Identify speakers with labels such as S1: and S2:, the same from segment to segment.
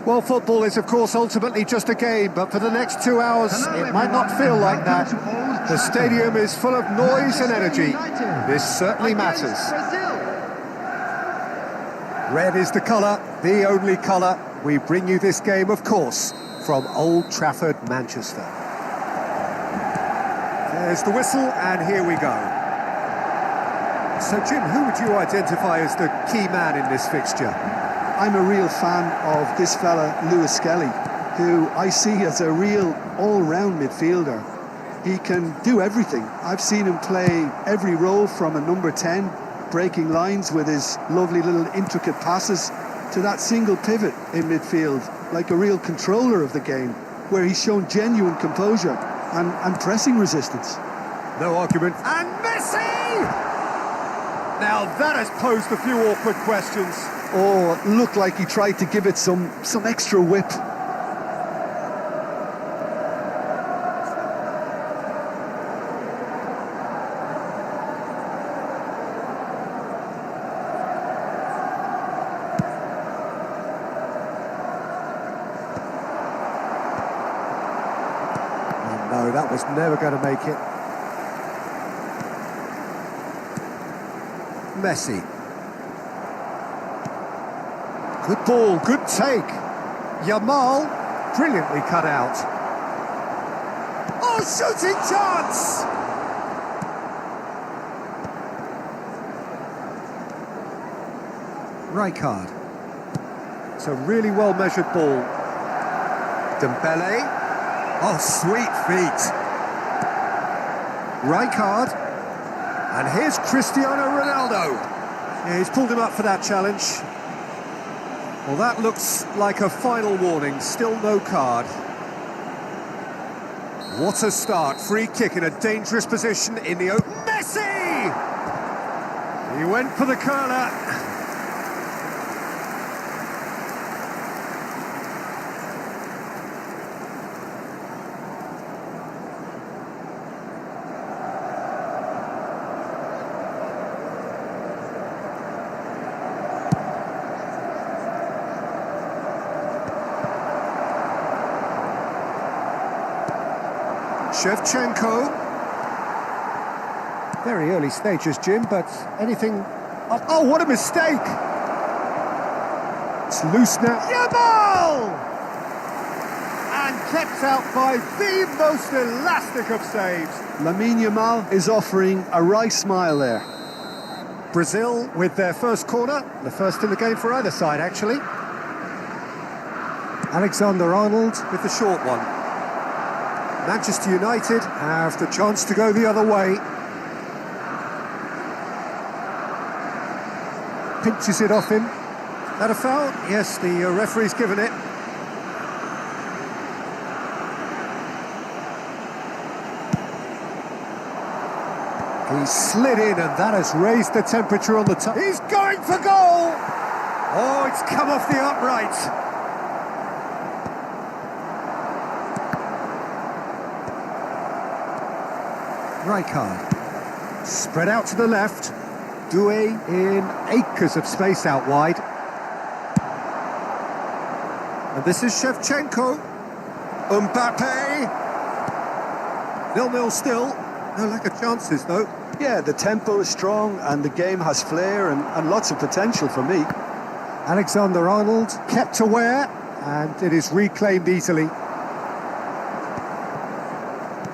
S1: Well, football is, of course, ultimately just a game, but for the next 2 hours, it might not feel like that. The stadium is full of noise and energy. This certainly matters. Red is the colour, the only colour. We bring you this game, of course, from Old Trafford, Manchester. There's the whistle, and here we go. So, Jim, who would you identify as the key man in this fixture?
S2: I'm a real fan of this fella, Lewis Skelly, who I see as a real all-round midfielder. He can do everything. I've seen him play every role from a number 10, breaking lines with his lovely little intricate passes, to that single pivot in midfield, like a real controller of the game, where he's shown genuine composure and pressing resistance.
S1: No argument. And Messi! Now that has posed a few awkward questions.
S2: Oh, it looked like he tried to give it some extra whip.
S1: No, that was never going to make it. Messi. Good ball, good take. Yamal, brilliantly cut out. Oh, shooting chance! Rijkaard. It's a really well-measured ball. Dembele. Oh, sweet feet. Rijkaard. And here's Cristiano Ronaldo. Yeah, he's pulled him up for that challenge. Well, that looks like a final warning. Still no card. What a start. Free kick in a dangerous position in the open. Messi! He went for the curler. Shevchenko. Very early stages, Jim, but anything... Oh, what a mistake! It's loose now. Yamal! And kept out by the most elastic of saves.
S2: Lamine Yamal is offering a wry smile there.
S1: Brazil with their first corner. The first in the game for either side, actually. Alexander-Arnold with the short one. Manchester United have the chance to go the other way. Pinches it off him. That a foul? Yes, the referee's given it. He slid in, and that has raised the temperature on the top. He's going for goal! Oh, it's come off the upright. Rijkaard. Spread out to the left. Doué in acres of space out wide. And this is Shevchenko. Mbappe. 0-0 still. No lack of chances, though.
S2: Yeah, the tempo is strong and the game has flair and lots of potential for me.
S1: Alexander-Arnold kept aware, and it is reclaimed easily.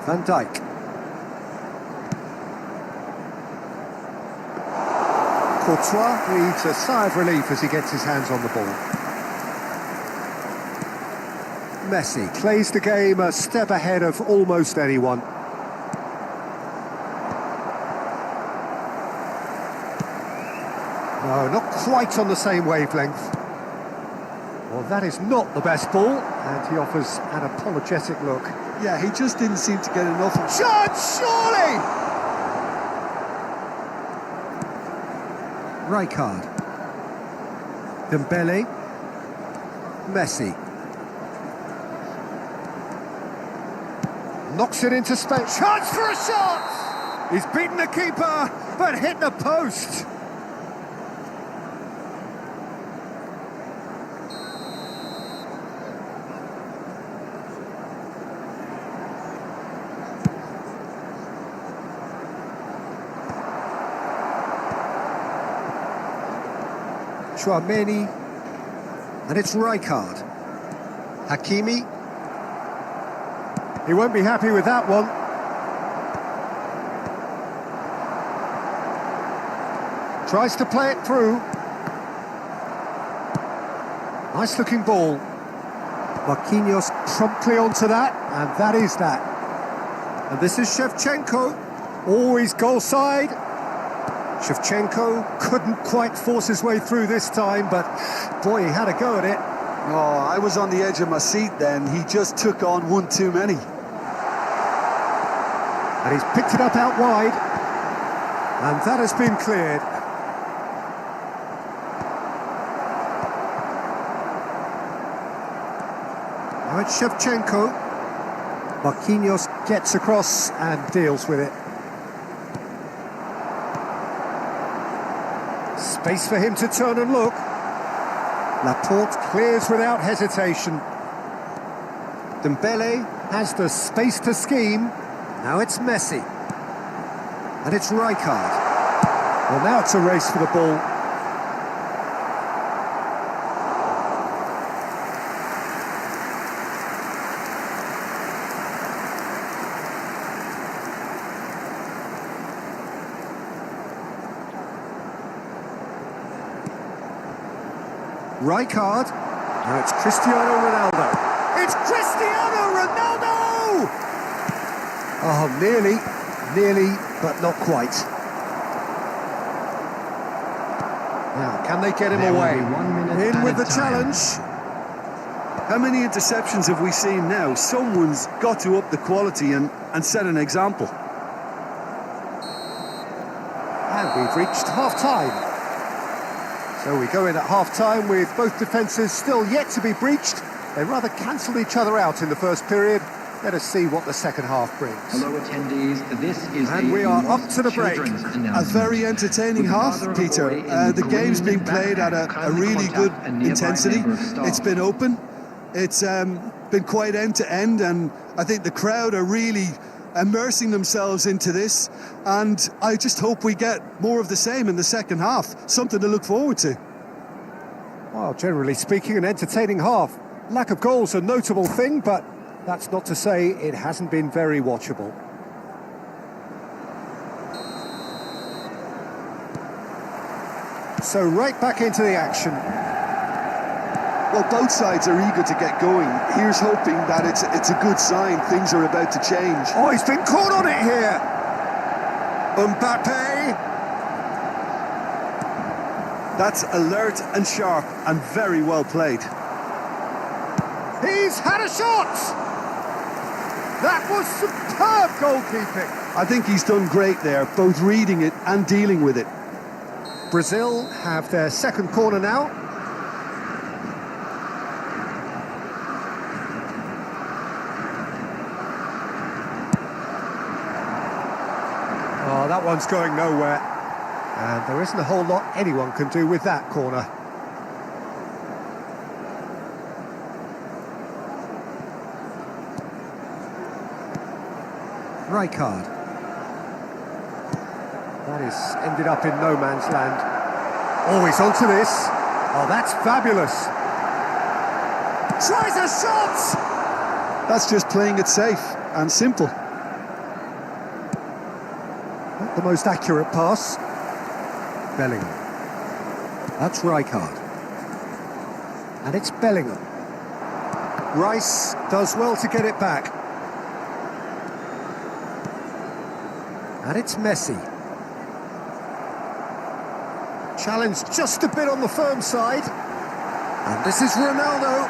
S1: Van Dijk. Courtois breathes a sigh of relief as he gets his hands on the ball. Messi plays the game a step ahead of almost anyone. No, not quite on the same wavelength. Well, that is not the best ball, and he offers an apologetic look.
S2: Yeah, he just didn't seem to get enough.
S1: Chance, surely! Rijkaard. Dembele. Messi. Knocks it into space. Chance for a shot! He's beaten the keeper, but hit the post. Chouameni, and it's Rijkaard. Hakimi. He won't be happy with that one. Tries to play it through. Nice looking ball. Marquinhos promptly onto that, and that is that. And this is Shevchenko, always goal side. Shevchenko couldn't quite force his way through this time, but boy, he had a go at it.
S2: Oh, I was on the edge of my seat then. He just took on one too many.
S1: And he's picked it up out wide, and that has been cleared. Now it's Shevchenko. Marquinhos gets across and deals with it. Space for him to turn and look. Laporte clears without hesitation. Dembele has the space to scheme. Now it's Messi. And it's Rijkaard. Well, now it's a race for the ball. Rijkaard. Now it's Cristiano Ronaldo. It's Cristiano Ronaldo! Oh, nearly, but not quite. Now, can they get him away? In with the challenge.
S2: How many interceptions have we seen now? Someone's got to up the quality and set an example.
S1: And we've reached half-time. So we go in at half-time with both defences still yet to be breached. They rather cancelled each other out in the first period. Let us see what the second half brings.
S3: Hello attendees, this is
S1: and we are up to the break.
S2: A very entertaining half, Peter. The game's been played at a really good intensity. It's been open. It's been quite end-to-end, and I think the crowd are really immersing themselves into this, and I just hope we get more of the same in the second half. Something to look forward to.
S1: Well, generally speaking, an entertaining half. Lack of goals a notable thing, but that's not to say it hasn't been very watchable. So right back into the action.
S2: Well, both sides are eager to get going. Here's hoping that it's a good sign. Things are about to change.
S1: Oh, he's been caught on it here. Mbappe.
S2: That's alert and sharp and very well played.
S1: He's had a shot. That was superb goalkeeping.
S2: I think he's done great there, both reading it and dealing with it.
S1: Brazil have their second corner now. Oh, that one's going nowhere. And there isn't a whole lot anyone can do with that corner. Rijkaard. That is ended up in no man's land. Oh, he's onto this. Oh, that's fabulous. Tries a shot!
S2: That's just playing it safe and simple.
S1: Not the most accurate pass. Bellingham. That's Rijkaard. And it's Bellingham. Rice does well to get it back. And it's Messi. Challenge just a bit on the firm side. And this is Ronaldo.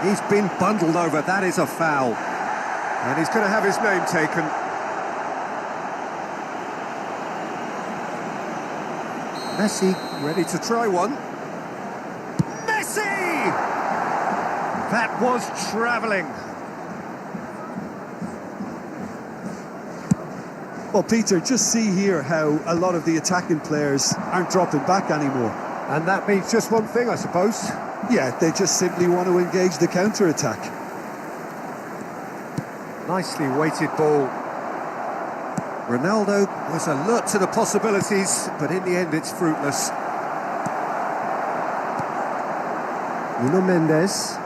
S1: He's been bundled over. That is a foul. And he's going to have his name taken. Messi ready to try one. Messi! That was travelling.
S2: Well, Peter, just see here how a lot of the attacking players aren't dropping back anymore.
S1: And that means just one thing, I suppose.
S2: Yeah, they just simply want to engage the counter-attack.
S1: Nicely weighted ball. Ronaldo was alert to the possibilities, but in the end it's fruitless. Nuno Mendes.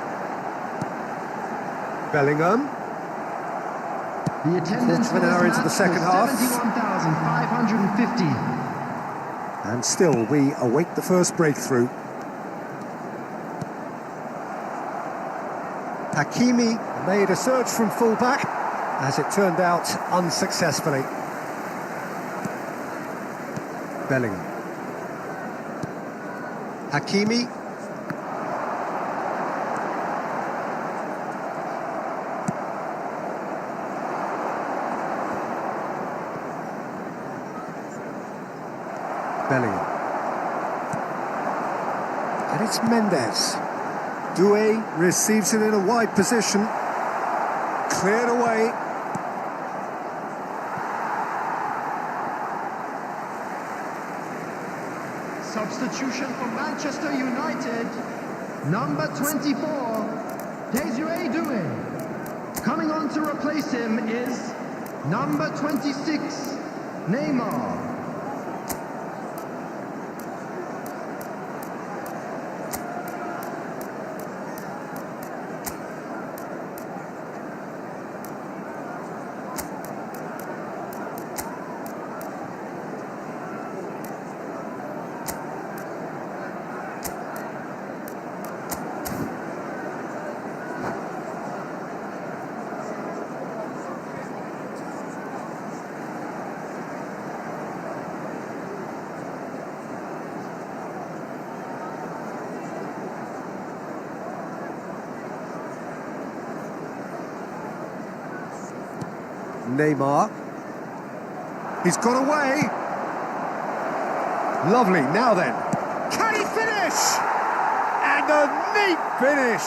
S1: Bellingham.
S3: The attendance
S1: Quarter of an hour into the second half.
S3: 71,550.
S1: And still, we await the first breakthrough. Hakimi made a surge from fullback, as it turned out unsuccessfully. Bellingham. Hakimi. Bellingham. And it's Mendes. Doué receives it in a wide position. Cleared away.
S3: Substitution for Manchester United. Number 24, Desiree Doué. Coming on to replace him is number 26, Neymar.
S1: Neymar. He's got away. Lovely. Now then. Can he finish? And a neat finish.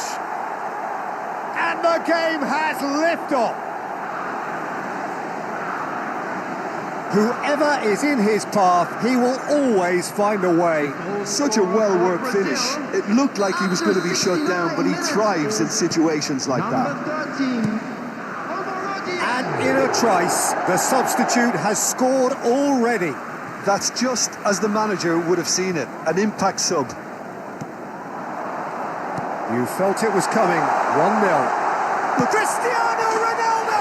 S1: And the game has liftoff. Whoever is in his path, he will always find a way.
S2: Such a well-worked finish. It looked like he was going to be shut down, but he thrives in situations like that.
S3: Number 13.
S1: And in a trice, the substitute has scored already.
S2: That's just as the manager would have seen it, an impact sub.
S1: You felt it was coming. 1-0. Cristiano Ronaldo!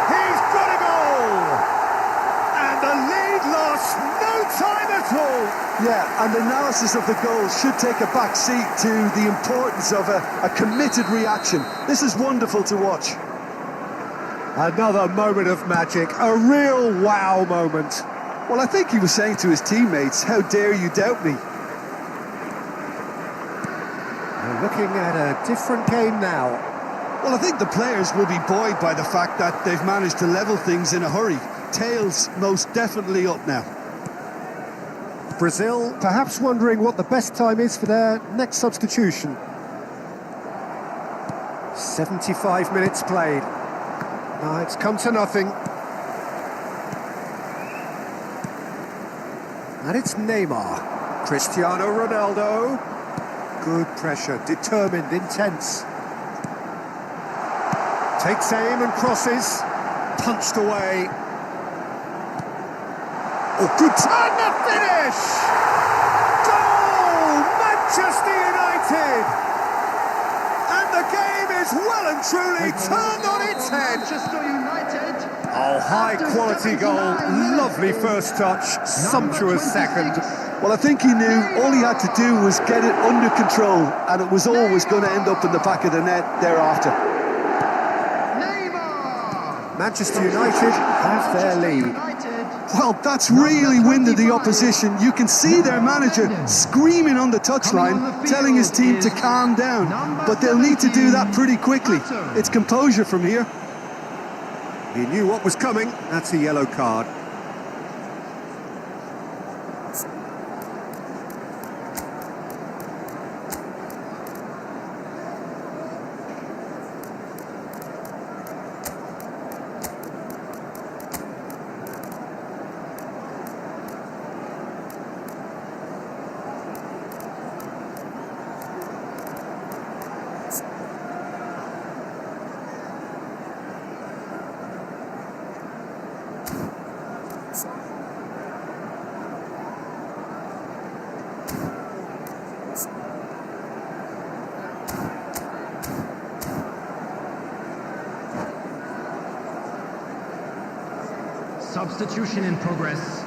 S1: He's got a goal! And the lead lost no time at all.
S2: Yeah, and analysis of the goal should take a back seat to the importance of a committed reaction. This is wonderful to watch.
S1: Another moment of magic, a real wow moment.
S2: Well, I think he was saying to his teammates, how dare you doubt me?
S1: We're looking at a different game now.
S2: Well, I think the players will be buoyed by the fact that they've managed to level things in a hurry. Tails most definitely up now.
S1: Brazil perhaps wondering what the best time is for their next substitution. 75 minutes played. It's come to nothing. And it's Neymar. Cristiano Ronaldo. Good pressure, determined, intense. Takes aim and crosses. Punched away. Oh, good turn, the finish! Goal! Manchester United! And the game is well and truly turned on its head.
S3: Manchester United.
S1: Oh, high quality goal. Lovely first touch. Sumptuous second.
S2: Well, I think he knew all he had to do was get it under control, and it was always going to end up in the back of the net thereafter.
S3: Neymar.
S1: Manchester United have their lead.
S2: Well, that's really winded the opposition. You can see their manager screaming on the touchline, telling his team to calm down. But they'll need to do that pretty quickly. It's composure from here.
S1: He knew what was coming. That's a yellow card.
S3: Substitution in progress.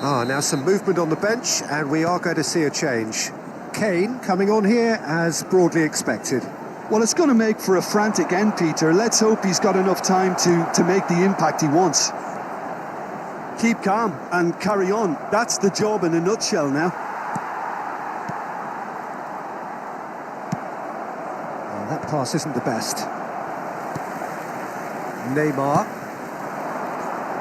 S1: Now some movement on the bench, and we are going to see a change. Kane coming on here as broadly expected.
S2: Well, it's going to make for a frantic end, Peter. Let's hope he's got enough time to make the impact he wants. Keep calm and carry on. That's the job in a nutshell now.
S1: That pass isn't the best. Neymar.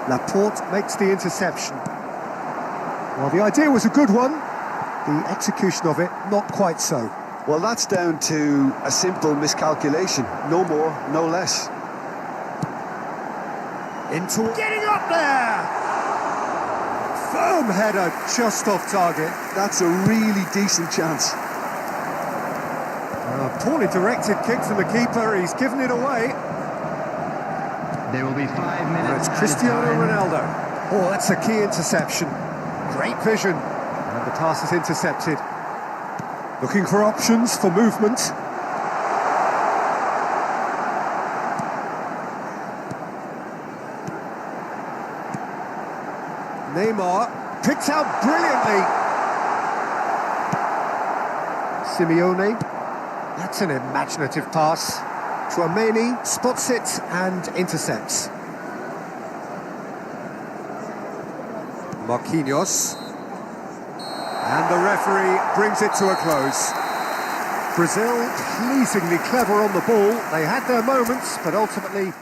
S1: Laporte makes the interception. Well, the idea was a good one. The execution of it, not quite so.
S2: Well, that's down to a simple miscalculation. No more, no less.
S1: Into getting up there! Firm header, just off target.
S2: That's a really decent chance.
S1: Poorly directed kick from the keeper, he's given it away.
S3: There will be 5 minutes.
S1: It's Cristiano Ronaldo. Oh, that's a key interception. Great vision. And the pass is intercepted. Looking for options for movement. Neymar picked out brilliantly. Simeone. That's an imaginative pass. Tchouaméni spots it and intercepts. Marquinhos. And the referee brings it to a close. Brazil pleasingly clever on the ball. They had their moments, but ultimately...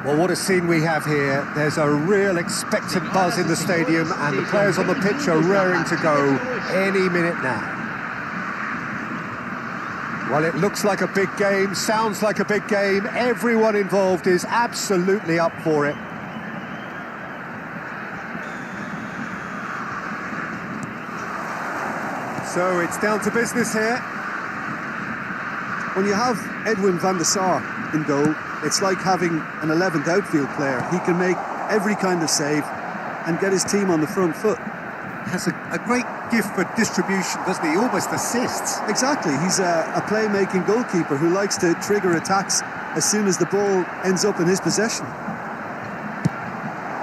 S1: Well, what a scene we have here. There's a real expectant buzz in the stadium, and the players on the pitch are raring to go any minute now. Well, it looks like a big game, sounds like a big game. Everyone involved is absolutely up for it. So it's down to business here.
S2: When you have Edwin van der Sar in goal, it's like having an 11th outfield player. He can make every kind of save and get his team on the front foot.
S1: Has a great gift for distribution, doesn't he? Almost assists.
S2: Exactly. He's a playmaking goalkeeper who likes to trigger attacks as soon as the ball ends up in his possession.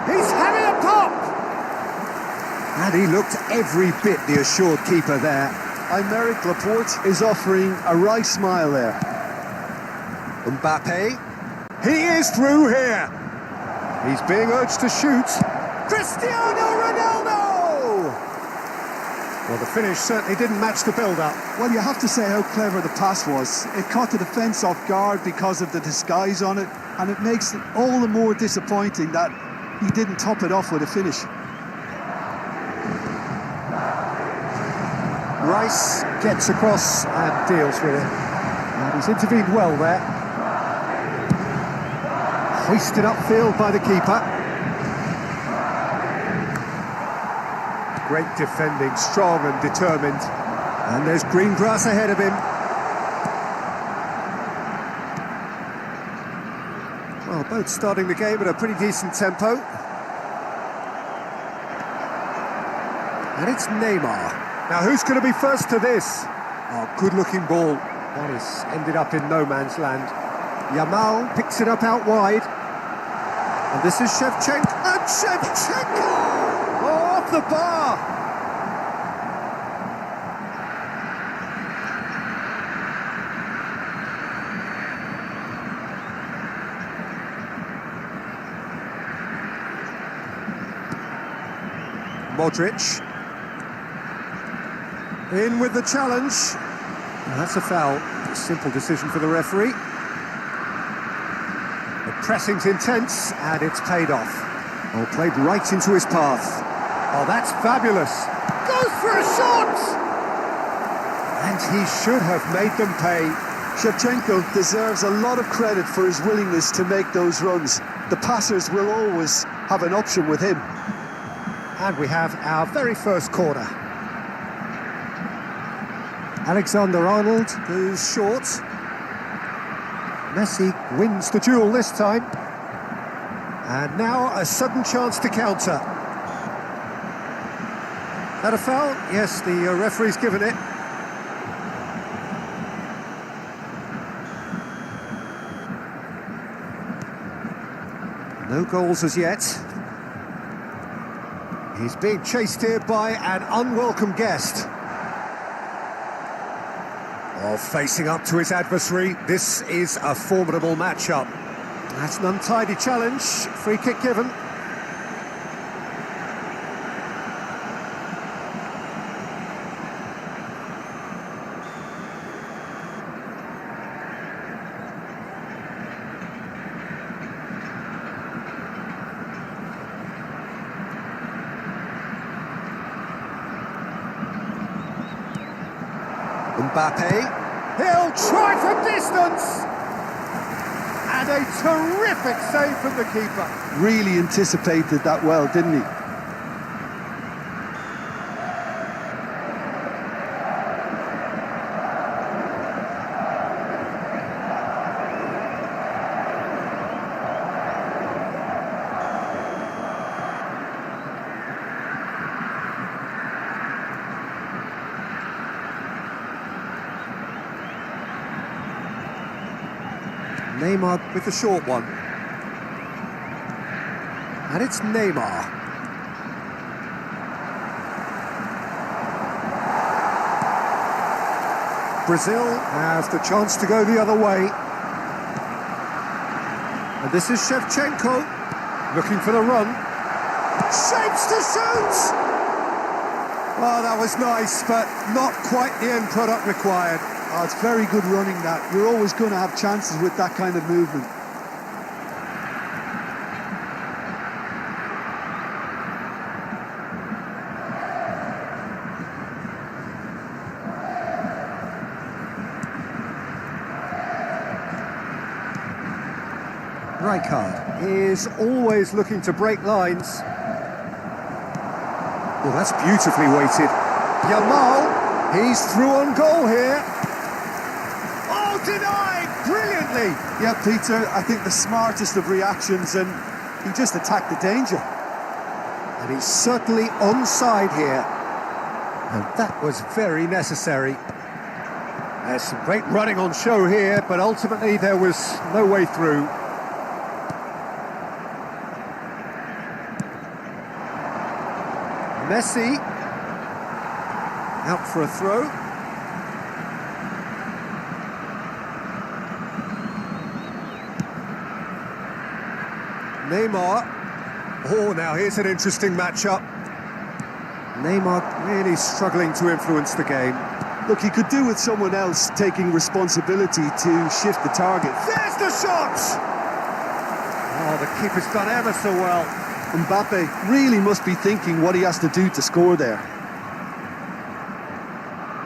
S1: He's having a pop! And he looked every bit the assured keeper there.
S2: Aymeric Laporte is offering a wry smile there.
S1: Mbappe. He is through here. He's being urged to shoot. Cristiano Ronaldo! Well, the finish certainly didn't match the build-up.
S2: Well, you have to say how clever the pass was. It caught the defence off guard because of the disguise on it, and it makes it all the more disappointing that he didn't top it off with a finish.
S1: Rice gets across and deals with it. And he's intervened well there. Hoisted upfield by the keeper. Great defending, strong and determined. And there's green grass ahead of him. Well, both starting the game at a pretty decent tempo. And it's Neymar. Now, who's going to be first to this? Oh, good-looking ball. That has ended up in no man's land. Yamal picks it up out wide. And this is Shevchenko. And Shevchenko! Oh, off the bar! Modric. In with the challenge. And that's a foul. A simple decision for the referee. The pressing's intense, and it's paid off. Oh, played right into his path. Oh, that's fabulous. Goes for a shot! And he should have made them pay.
S2: Shevchenko deserves a lot of credit for his willingness to make those runs. The passers will always have an option with him.
S1: And we have our very first corner. Alexander-Arnold goes short. Messi wins the duel this time. And now a sudden chance to counter. That a foul? Yes, the referee's given it. No goals as yet. He's being chased here by an unwelcome guest. Oh, facing up to his adversary, this is a formidable matchup. That's an untidy challenge, free kick given. Mbappe. He'll try from distance! And a terrific save from the keeper.
S2: Really anticipated that well, didn't he?
S1: Neymar with the short one. And it's Neymar. Brazil has the chance to go the other way. And this is Shevchenko looking for the run. Shapes to shoot! Oh, that was nice, but not quite the end product required.
S2: Oh, it's very good running that. You're always going to have chances with that kind of movement.
S1: Rijkaard is always looking to break lines. Well, that's beautifully weighted. Yamal, he's through on goal here. Oh, denied brilliantly.
S2: Yeah, Peter, I think the smartest of reactions, and he just attacked the danger.
S1: And he's certainly onside here. And that was very necessary. There's some great running on show here, but ultimately there was no way through. Messi out for a throw. Neymar. Oh, now here's an interesting matchup. Neymar really struggling to influence the game.
S2: Look, he could do with someone else taking responsibility to shift the target.
S1: There's the shot! Oh, the keeper's done ever so well.
S2: Mbappe really must be thinking what he has to do to score there.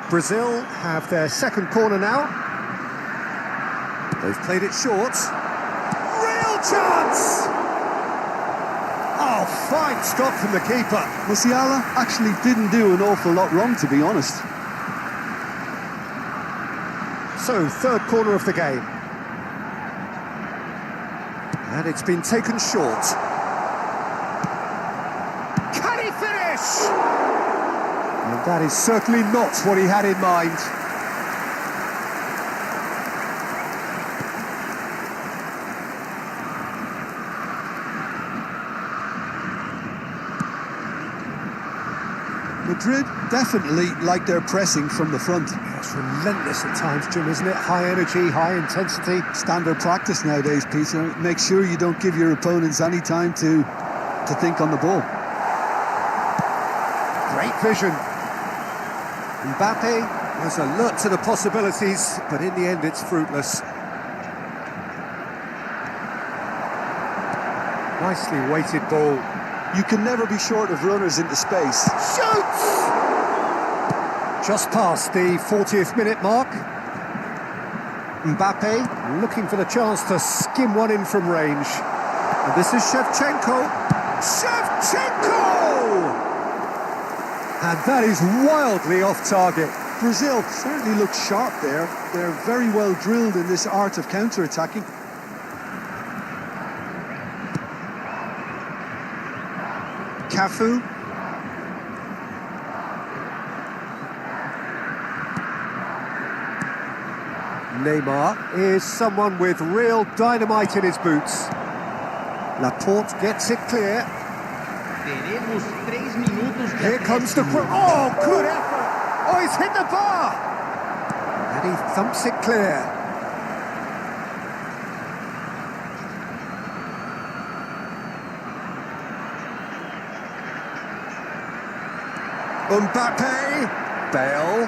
S1: Brazil have their second corner now. They've played it short. Real chance! Oh, fine stop from the keeper.
S2: Musiala actually didn't do an awful lot wrong, to be honest.
S1: So, third corner of the game. And it's been taken short. Can he finish? And that is certainly not what he had in mind.
S2: Madrid definitely like their pressing from the front.
S1: It's relentless at times, Jim, isn't it? High energy, high intensity.
S2: Standard practice nowadays, Peter. Make sure you don't give your opponents any time to think on the ball.
S1: Great vision. Mbappe was alert to the possibilities, but in the end it's fruitless. Nicely weighted ball.
S2: You can never be short of runners into space.
S1: Shoots! Just past the 40th minute mark. Mbappe looking for the chance to skim one in from range. And this is Shevchenko. Shevchenko! And that is wildly off target.
S2: Brazil certainly looks sharp there. They're very well drilled in this art of counter-attacking.
S1: Cafu. Neymar is someone with real dynamite in his boots. Laporte gets it clear. Here comes the... Oh, good effort! Oh, he's hit the bar! And he thumps it clear. Mbappe, Bale,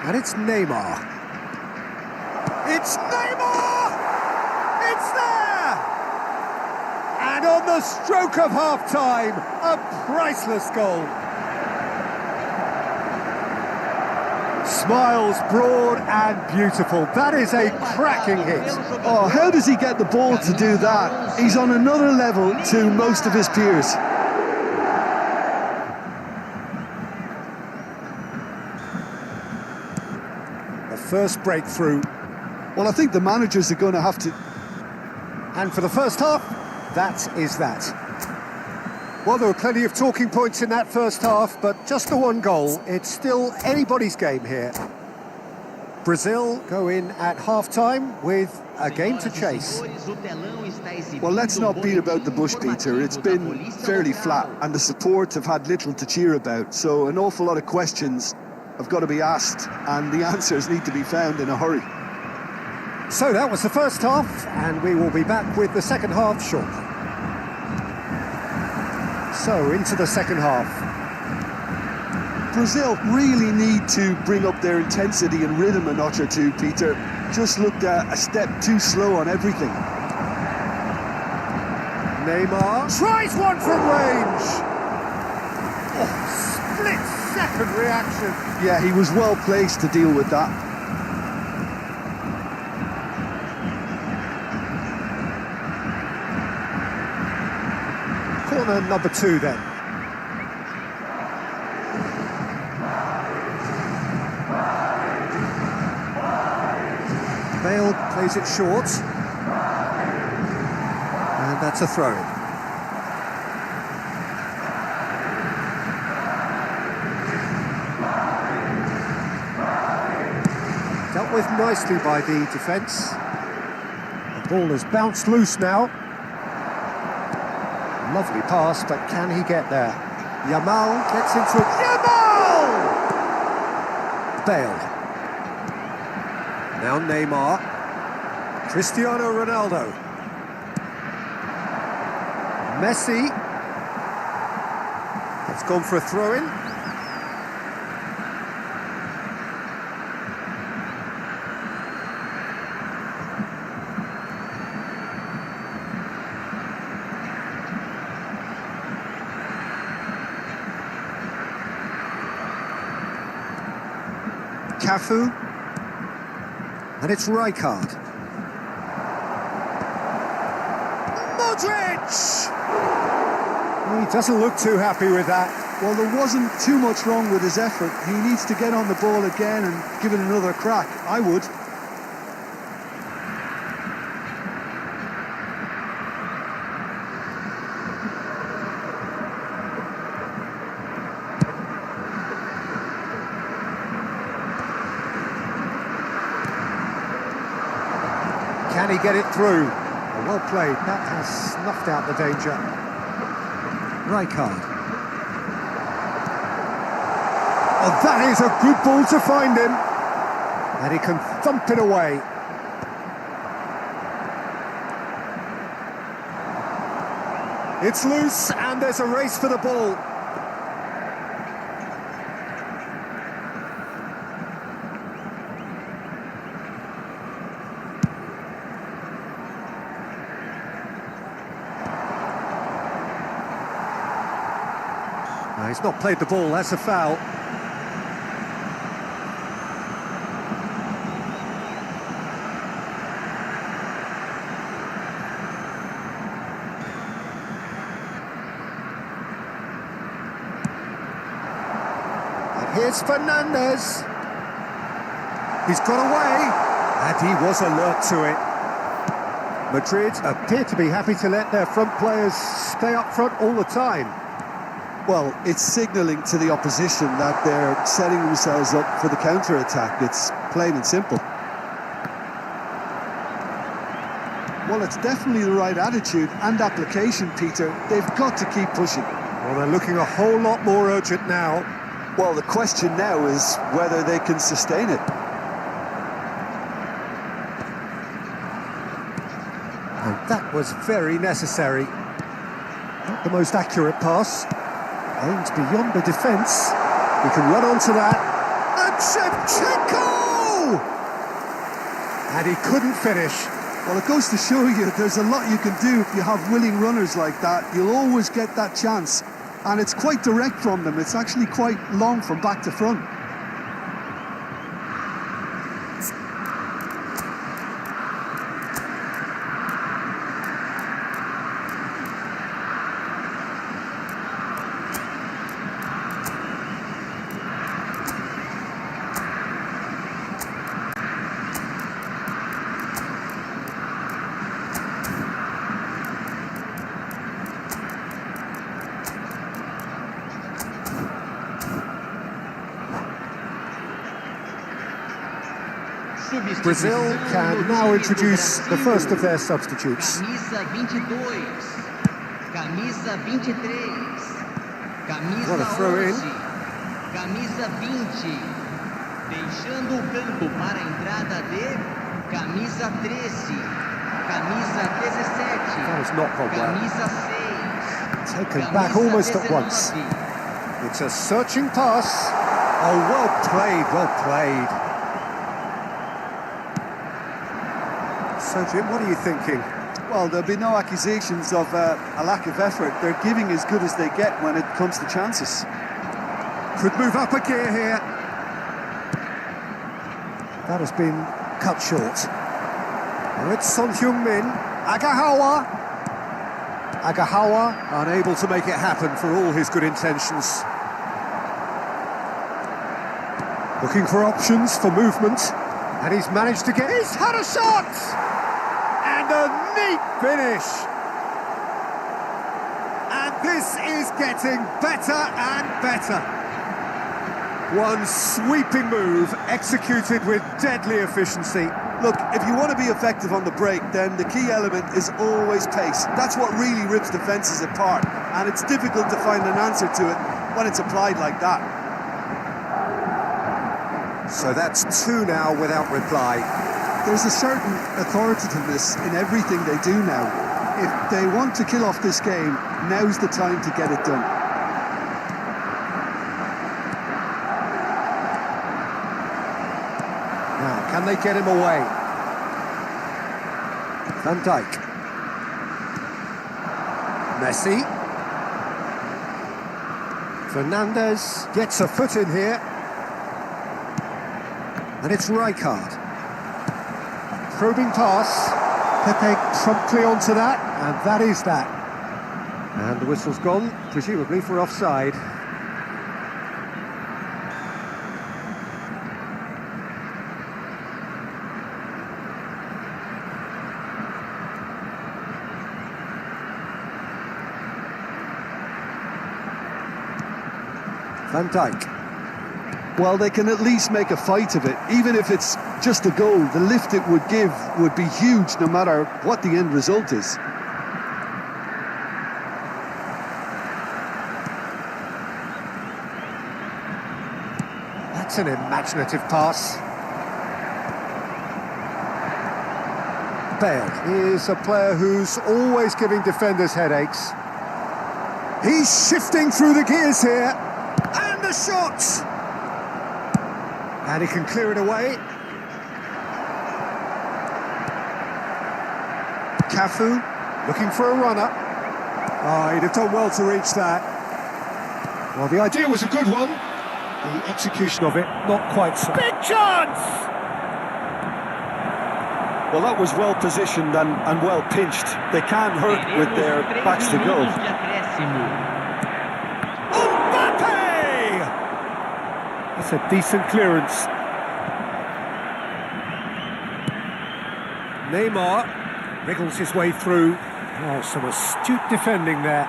S1: and it's Neymar. It's Neymar! It's there! And on the stroke of half-time, a priceless goal. Smiles broad and beautiful. That is a cracking hit.
S2: Oh, how does he get the ball to do that? He's on another level to most of his peers.
S1: First breakthrough.
S2: Well, I think the managers are going to have to...
S1: And for the first half, that is that. Well, there were plenty of talking points in that first half, but just the one goal. It's still anybody's game here. Brazil go in at half-time with a game to chase.
S2: Well, let's not beat about the bush, Peter. It's been fairly flat, and the support have had little to cheer about, so an awful lot of questions have got to be asked, and the answers need to be found in a hurry.
S1: So that was the first half, and we will be back with the second half shortly. So, into the second half.
S2: Brazil really need to bring up their intensity and rhythm a notch or two, Peter. Just looked a step too slow on everything.
S1: Neymar tries one from range. Oh, split-second reaction.
S2: Yeah, he was well placed to deal with that.
S1: Corner number 2 then. Bale plays it short. And that's a throw-in. Dealt with nicely by the defence. The ball has bounced loose now. Lovely pass, but can he get there? Yamal gets into it. Yamal! Bale. Now Neymar. Cristiano Ronaldo. Messi. It's gone for a throw-in. Cafu. And it's Rijkaard. Modric! He doesn't look too happy with that.
S2: Well, there wasn't too much wrong with his effort. He needs to get on the ball again and give it another crack. I would.
S1: Can he get it through? Well played. That has snuffed out the danger. Rijkaard. Oh, that is a good ball to find him. And he can thump it away. It's loose and there's a race for the ball. No, he's not played the ball, that's a foul. Here's Fernandez. He's got away, and he was alert to it. Madrid appear to be happy to let their front players stay up front all the time.
S2: Well, it's signalling to the opposition that they're setting themselves up for the counter-attack. It's plain and simple. Well, it's definitely the right attitude and application, Peter. They've got to keep pushing.
S1: Well, they're looking a whole lot more urgent now.
S2: Well, the question now is whether they can sustain it.
S1: And that was very necessary. Not the most accurate pass. Aimed beyond the defence. We can run onto that. And Shevchenko! And he couldn't finish.
S2: Well, it goes to show you there's a lot you can do if you have willing runners like that. You'll always get that chance. And it's quite direct from them. It's actually quite long from back to front.
S1: Brazil can now introduce the first of their substitutes.
S4: Camisa 22, camisa 23, camisa
S1: What a throw in.
S4: 11, camisa 20, deixando o campo para a entrada de camisa 13, camisa 17,
S1: That has not gone well.
S4: camisa 6,
S1: Taken
S4: camisa
S1: back almost
S4: 19.
S1: at once. It's a searching pass. Oh, well played, well played. So, Jim, what are you thinking?
S2: Well, there'll be no accusations of a lack of effort. They're giving as good as they get when it comes to chances.
S1: Could move up a gear here. That has been cut short. Now it's Son Heung-min. Agahawa unable to make it happen for all his good intentions. Looking for options for movement. And he's managed to get... He's had a shot! And a neat finish. And this is getting better and better. One sweeping move executed with deadly efficiency.
S2: Look, if you want to be effective on the break, then the key element is always pace. That's what really rips defences apart. And it's difficult to find an answer to it when it's applied like that.
S1: So that's two now without reply.
S2: There's a certain authoritativeness in everything they do now. If they want to kill off this game, now's the time to get it done.
S1: Can they get him away? Van Dijk. Messi. Fernandez gets a foot in here. And it's Rijkaard. Probing pass. Pepe promptly onto that, and that is that. And the whistle's gone, presumably for offside. Van Dijk.
S2: Well, they can at least make a fight of it. Even if it's just a goal, the lift it would give would be huge no matter what the end result is.
S1: That's an imaginative pass. Bale is a player who's always giving defenders headaches. He's shifting through the gears here. And the shot! And he can clear it away. Cafu looking for a runner. Oh, he'd have done well to reach that. Well, the idea was a good one. The execution of it, not quite so. Big chance!
S2: Well, that was well positioned and well pinched. They can't hurt with their backs to goal.
S1: That's a decent clearance. Neymar wriggles his way through. Oh, some astute defending there.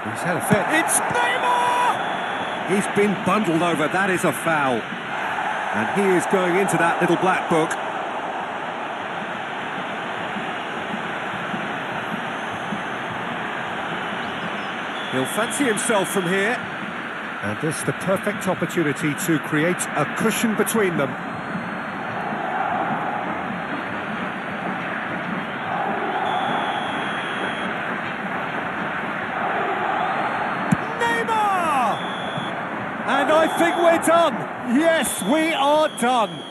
S1: He's had a fair... It's Neymar! He's been bundled over. That is a foul. And he is going into that little black book. He'll fancy himself from here. And this is the perfect opportunity to create a cushion between them. Neymar! And I think we're done. Yes, we are done.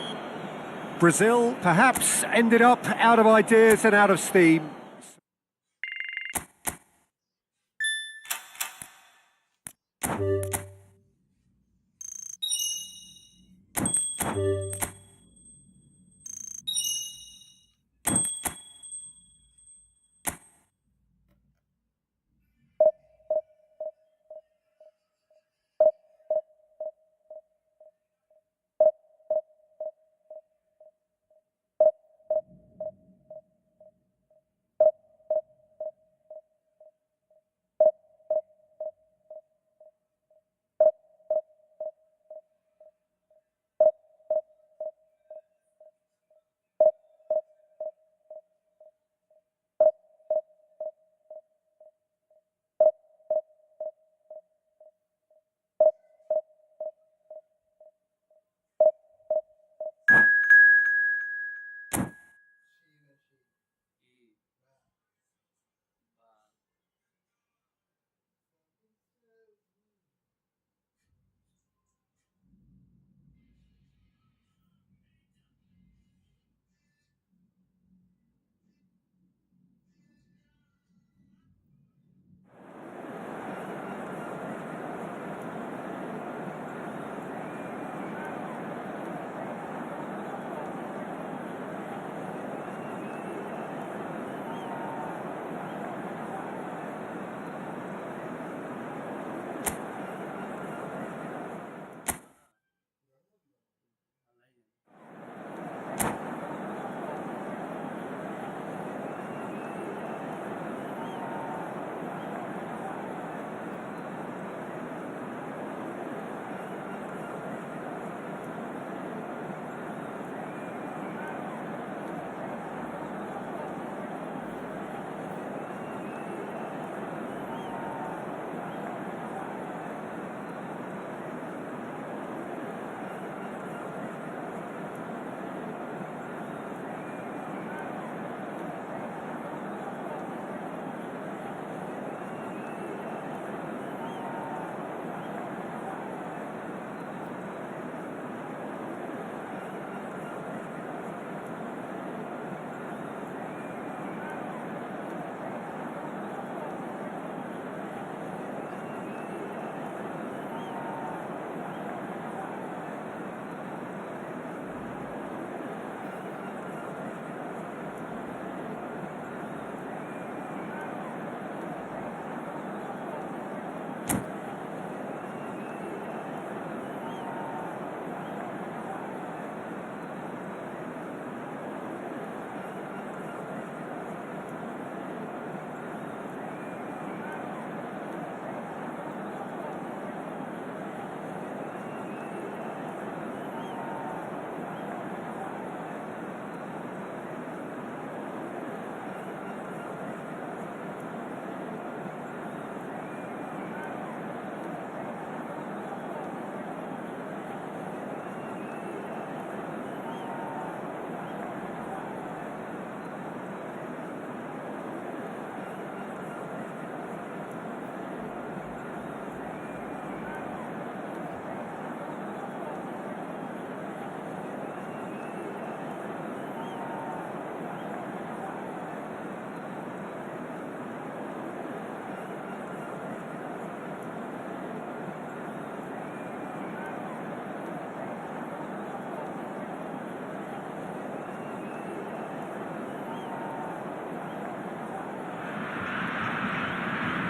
S1: Brazil perhaps ended up out of ideas and out of steam.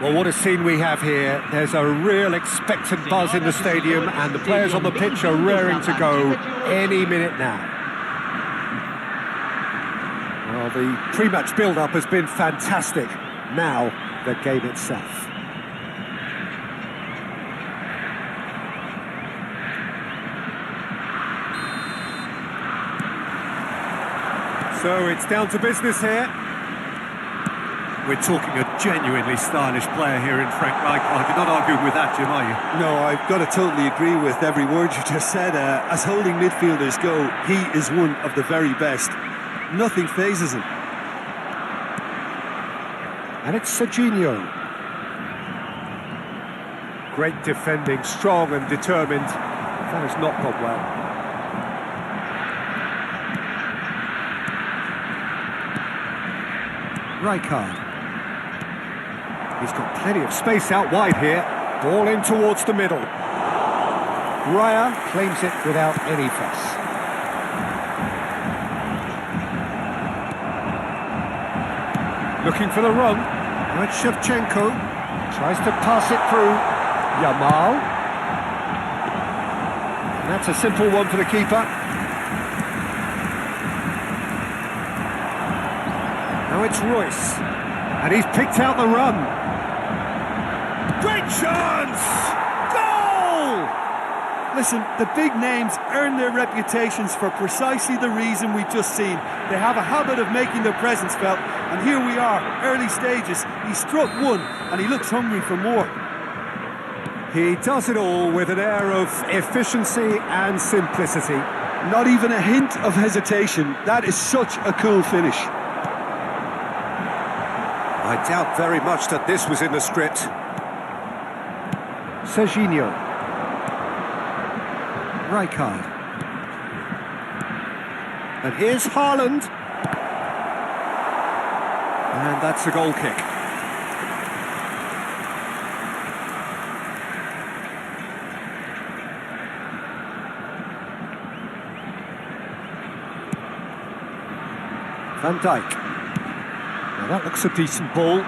S1: Well, what a scene we have here. There's a real expectant buzz in the stadium and the players on the pitch are raring to go any minute now. Well, the pre-match build-up has been fantastic. Now, the game itself. So it's down to business here. We're talking a genuinely stylish player here in Frank Rijkaard. You're not arguing with that, Jim, are you?
S2: No, I've got to totally agree with every word you just said. As holding midfielders go, he is one of the very best. Nothing phases him.
S1: And it's Serginho. Great defending, strong and determined. That has not gone well. Rijkaard. He's got plenty of space out wide here. Ball in towards the middle. Raya claims it without any fuss. Looking for the run. Now it's Shevchenko. Tries to pass it through. Yamal. And that's a simple one for the keeper. Now it's Royce. And he's picked out the run. Great chance! Goal!
S2: Listen, the big names earn their reputations for precisely the reason we've just seen. They have a habit of making their presence felt, and here we are, early stages. He struck one, and he looks hungry for more.
S1: He does it all with an air of efficiency and simplicity.
S2: Not even a hint of hesitation. That is such a cool finish.
S1: I doubt very much that this was in the script. Serginho. Rijkaard. And here's Haaland. And that's a goal kick. Van Dijk. Now that looks a decent ball.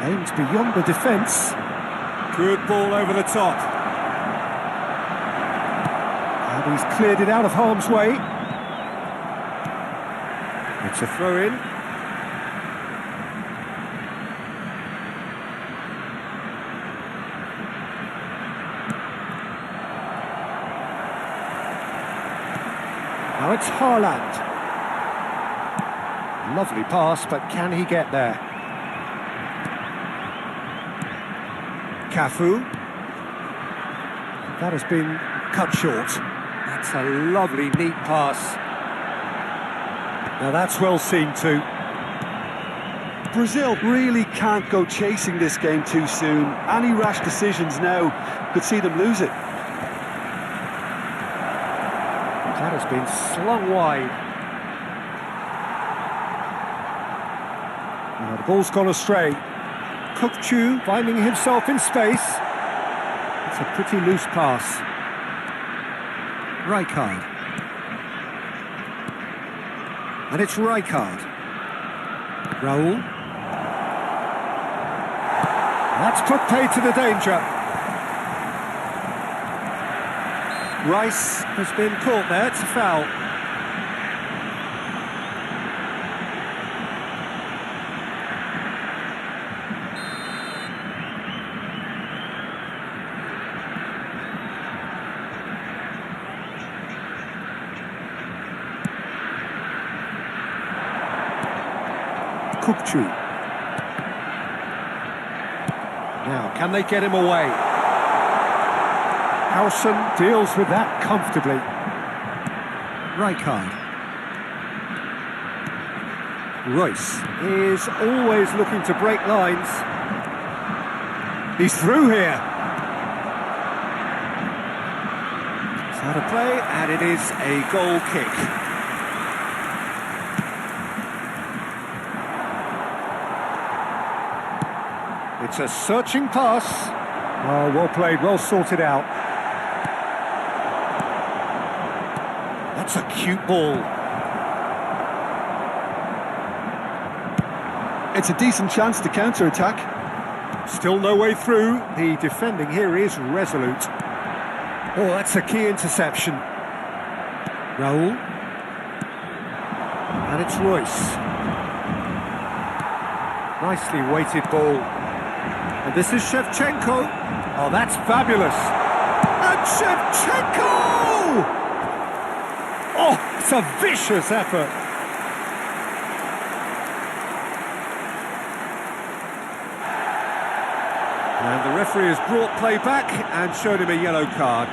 S1: Aims beyond the defence. Good ball over the top. And he's cleared it out of harm's way. It's a throw-in. Now it's Haaland. Lovely pass, but can he get there? Cafu. That has been cut short. That's a lovely, neat pass. Now that's well seen too.
S2: Brazil really can't go chasing this game too soon. Any rash decisions now could see them lose it.
S1: That has been slung wide. Now the ball's gone astray. Kukçu finding himself in space. It's a pretty loose pass. Rijkaard. And it's Rijkaard. Raul. That's put paid to the danger. Rice has been caught there. It's a foul. Kukçu. Now, can they get him away? Howson deals with that comfortably. Rijkaard. Royce is always looking to break lines. He's through here. It's out of play, and it is a goal kick. It's a searching pass. Oh, well played, well sorted out. That's a cute ball.
S2: It's a decent chance to counter-attack.
S1: Still no way through. The defending here is resolute. Oh, that's a key interception. Raul. And it's Royce. Nicely weighted ball. And this is Shevchenko. Oh, that's fabulous. And Shevchenko! Oh, it's a vicious effort. And the referee has brought play back and showed him a yellow card.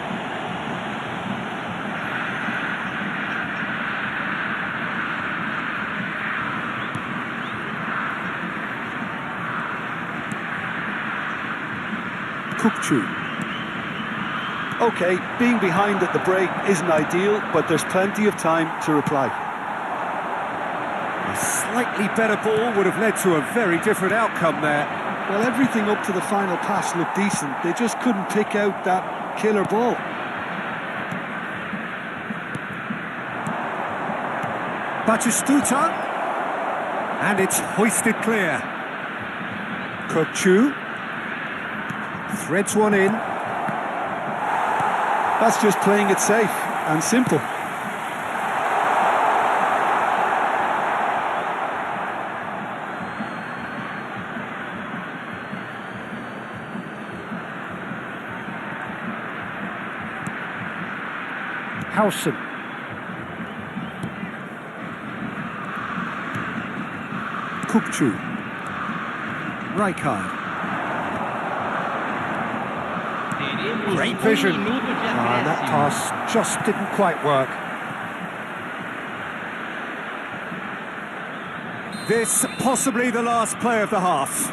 S1: Kukçu.
S2: OK, being behind at the break isn't ideal, but there's plenty of time to reply.
S1: A slightly better ball would have led to a very different outcome there.
S2: Well, everything up to the final pass looked decent. They just couldn't pick out that killer ball.
S1: Batistuta. And it's hoisted clear. Kukçu. Threads one in.
S2: That's just playing it safe and simple.
S1: Howson. Kukçu. Rijkaard. Great vision. And that pass just didn't quite work. This possibly the last play of the half.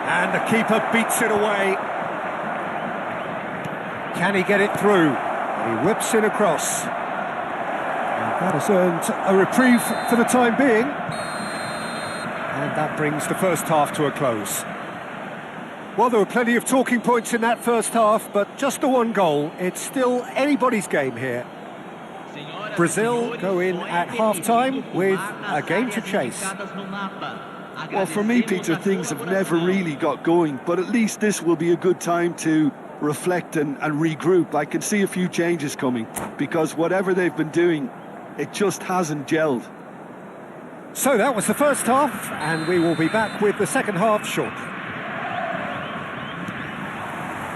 S1: And the keeper beats it away. Can he get it through? He whips in across. And that has earned a reprieve for the time being. And that brings the first half to a close. Well, there were plenty of talking points in that first half, but just the one goal. It's still anybody's game here. Brazil go in at half-time with a game to chase.
S2: Well, for me, Peter, things have never really got going, but at least this will be a good time to reflect and regroup. I can see a few changes coming, because whatever they've been doing, it just hasn't gelled.
S1: So that was the first half, and we will be back with the second half shortly.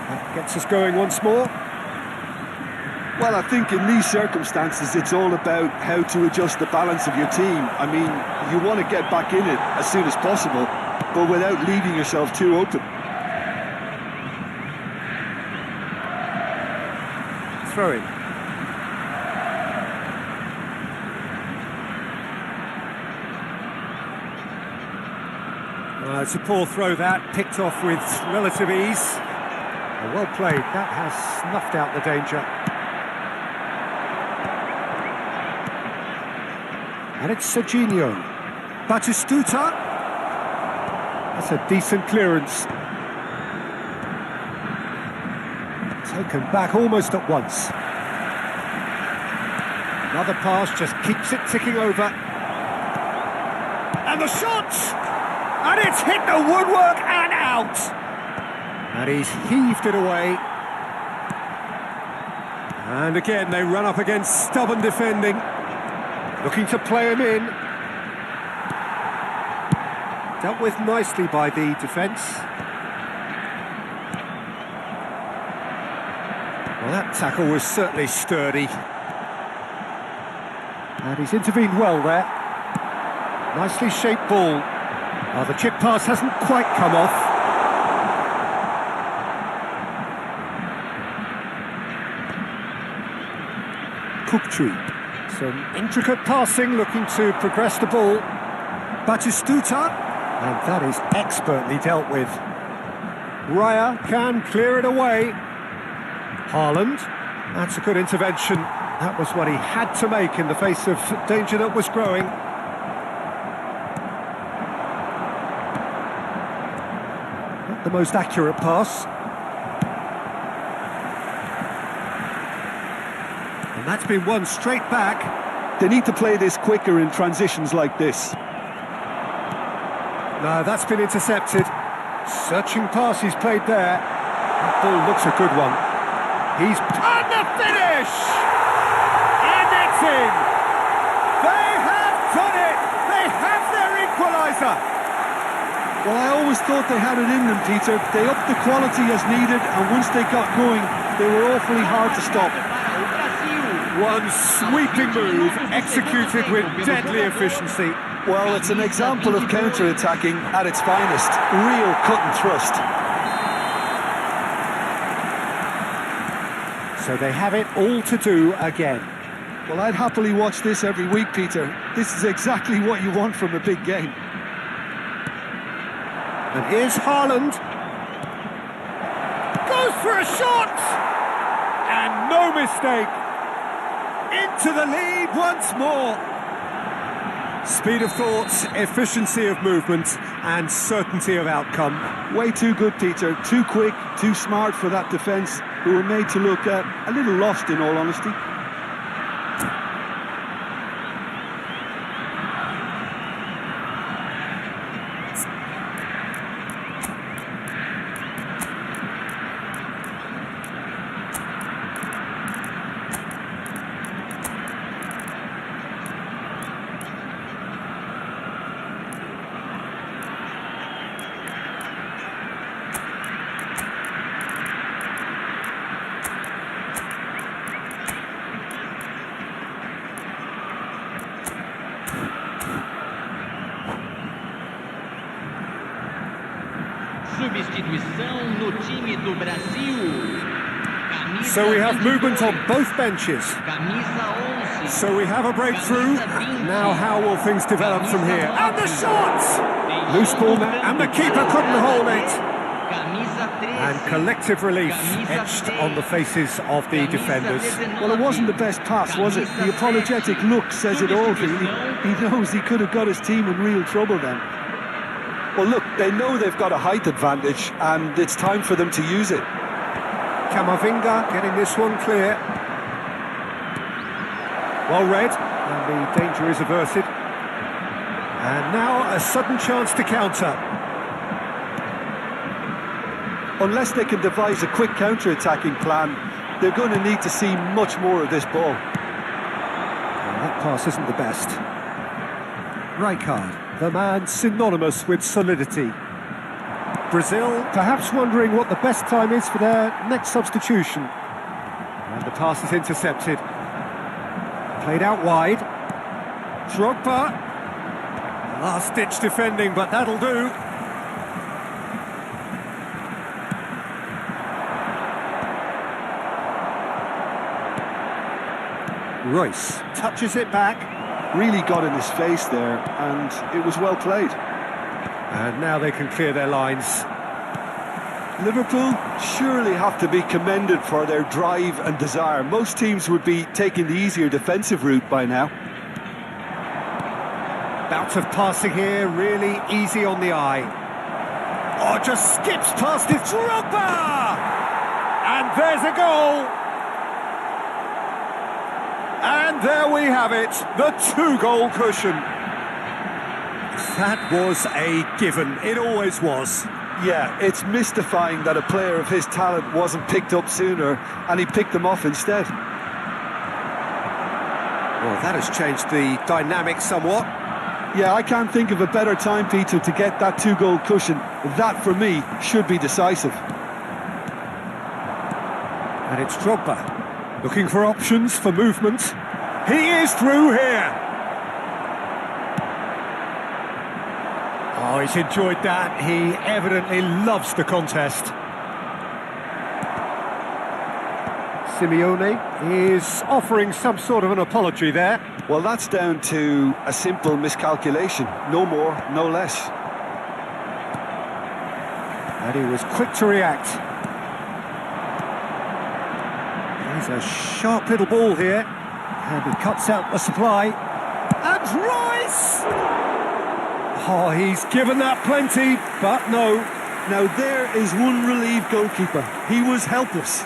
S1: That gets us going once more.
S2: Well, I think in these circumstances, it's all about how to adjust the balance of your team. I mean, you want to get back in it as soon as possible, but without leaving yourself too open.
S1: Throw in. It's a poor throw that, picked off with relative ease. Well played, that has snuffed out the danger. And it's Serginho. Batistuta. That's a decent clearance. Taken back almost at once. Another pass just keeps it ticking over. And the shot! And it's hit the woodwork and out! And he's heaved it away. And again, they run up against stubborn defending. Looking to play him in. Dealt with nicely by the defence. Well, that tackle was certainly sturdy. And he's intervened well there. Nicely shaped ball. Oh, the chip pass hasn't quite come off. Kukçu. Some intricate passing, looking to progress the ball. Batistuta, and that is expertly dealt with. Raya can clear it away. Haaland, that's a good intervention. That was what he had to make in the face of danger that was growing. Not the most accurate pass. And that's been won straight back.
S2: They need to play this quicker in transitions like this.
S1: No, that's been intercepted. Searching pass he's played there. That ball looks a good one. He's... And the finish! And it's in! They have done it! They have their equaliser!
S2: Well, I always thought they had it in them, Peter. They upped the quality as needed, and once they got going, they were awfully hard to stop.
S1: One sweeping move, executed with deadly efficiency.
S2: Well, it's an example of counter-attacking at its finest. Real cut and thrust.
S1: So they have it all to do again.
S2: Well, I'd happily watch this every week, Peter. This is exactly what you want from a big game.
S1: And here's Haaland. Goes for a shot! And no mistake. Into the lead once more. Speed of thought, efficiency of movement, and certainty of outcome.
S2: Way too good, Peter. Too quick, too smart for that defence, who were made to look a little lost, in all honesty.
S4: Substituição no time do Brasil.
S1: So we have movement on both benches.
S4: Camisa 11.
S1: So we have a breakthrough. Now how will things develop from here? And the shot! Loose ball now, and the keeper couldn't hold it.
S4: Camisa 13.
S1: And collective relief etched on the faces of the defenders.
S2: Well, it wasn't the best pass, was it? The apologetic look says it all, really. He knows he could have got his team in real trouble then. Well, look, they know they've got a height advantage, and it's time for them to use it.
S1: Camavinga getting this one clear. Well read, and the danger is averted. And now a sudden chance to counter.
S2: Unless they can devise a quick counter-attacking plan, they're going to need to see much more of this ball.
S1: Well, that pass isn't the best. Rijkaard, the man synonymous with solidity. Brazil perhaps wondering what the best time is for their next substitution. And the pass is intercepted. Played out wide. Drogba. Last-ditch defending, but that'll do. Royce touches it back.
S2: Really got in his face there, and it was well played.
S1: And now they can clear their lines.
S2: Liverpool surely have to be commended for their drive and desire. Most teams would be taking the easier defensive route by now.
S1: Bout of passing here, really easy on the eye. Oh, just skips past it, Drogba! And there's a goal! And there we have it, the two-goal cushion. That was a given, it always was.
S2: Yeah, it's mystifying that a player of his talent wasn't picked up sooner, and he picked them off instead.
S1: Well, that has changed the dynamic somewhat.
S2: Yeah, I can't think of a better time, Peter, to get that two-goal cushion. That, for me, should be decisive.
S1: And it's Drogba. Looking for options for movement. He is through here. Oh, he's enjoyed that. He evidently loves the contest. Simeone is offering some sort of an apology there.
S2: Well, that's down to a simple miscalculation. No more, no less.
S1: And he was quick to react. He's a sharp little ball here. And he cuts out the supply. And Rice! Oh, he's given that plenty, but no.
S2: Now there is one relieved goalkeeper. He was helpless.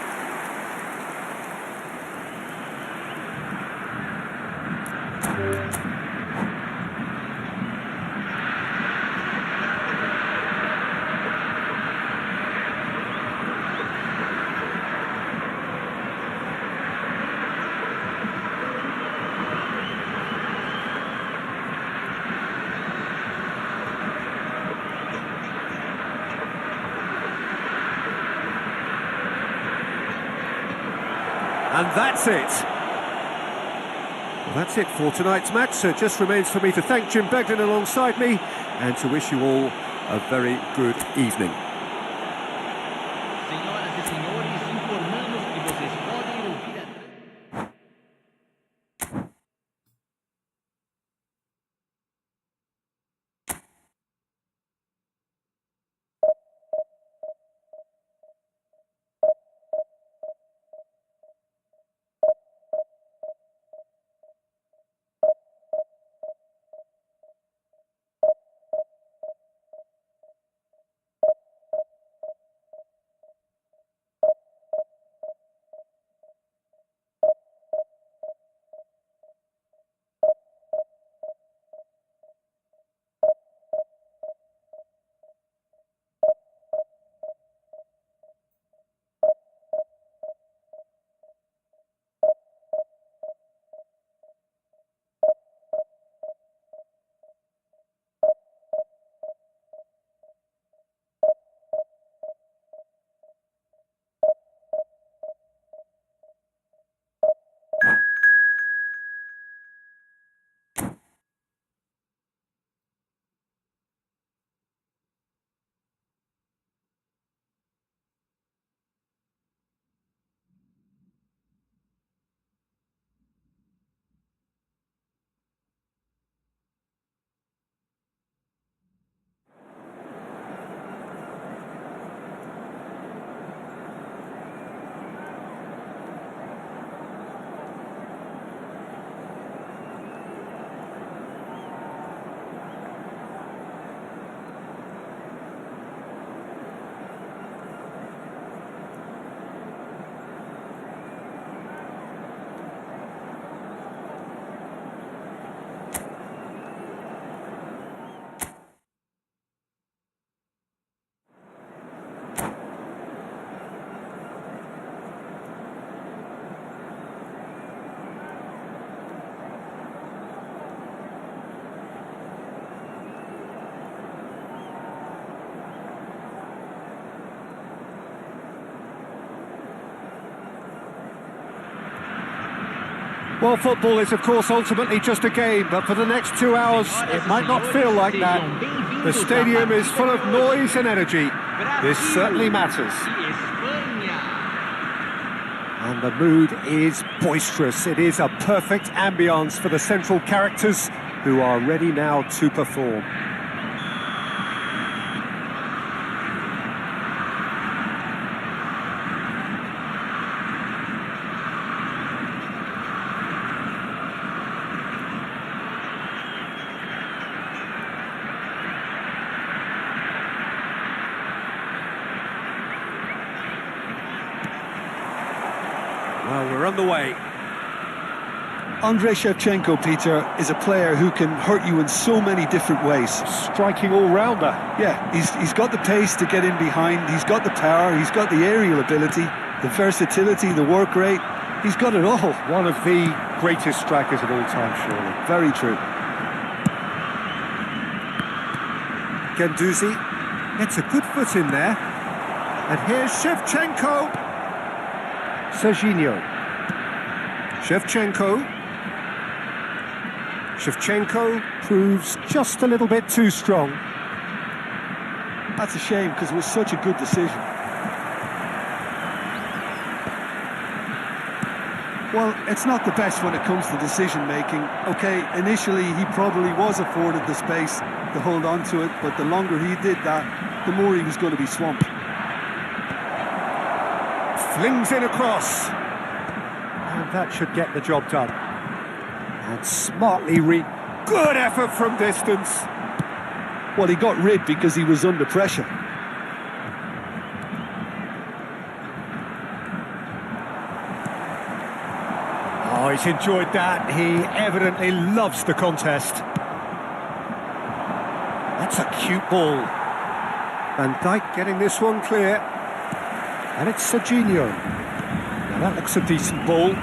S1: And that's it. Well, that's it for tonight's match, so it just remains for me to thank Jim Beglin alongside me and to wish you all a very good evening.
S4: Senhoras e senhores, informamos que vocês podem ouvir a...
S1: Well, football is, of course, ultimately just a game, but for the next 2 hours, it might not feel like that. The stadium is full of noise and energy. This certainly matters. And the mood is boisterous. It is a perfect ambience for the central characters who are ready now to perform. Well, we're on the way.
S2: Andrei Shevchenko, Peter, is a player who can hurt you in so many different ways.
S1: Striking all-rounder.
S2: Yeah, he's got the pace to get in behind, he's got the power, he's got the aerial ability, the versatility, the work rate. He's got it all.
S1: One of the greatest strikers of all time, surely.
S2: Very true.
S1: Guendouzi gets a good foot in there. And here's Shevchenko. Serginho. Shevchenko proves just a little bit too strong.
S2: That's a shame because it was such a good decision. Well, it's not the best when it comes to decision making. Okay, initially he probably was afforded the space to hold on to it, but the longer he did that, the more he was going to be swamped.
S1: Flings in across. And that should get the job done. And smartly good effort from distance.
S2: Well, he got rid because he was under pressure.
S1: Oh, he's enjoyed that. He evidently loves the contest. That's a cute ball. Van Dijk getting this one clear. And it's Serginho. Now that looks a decent ball.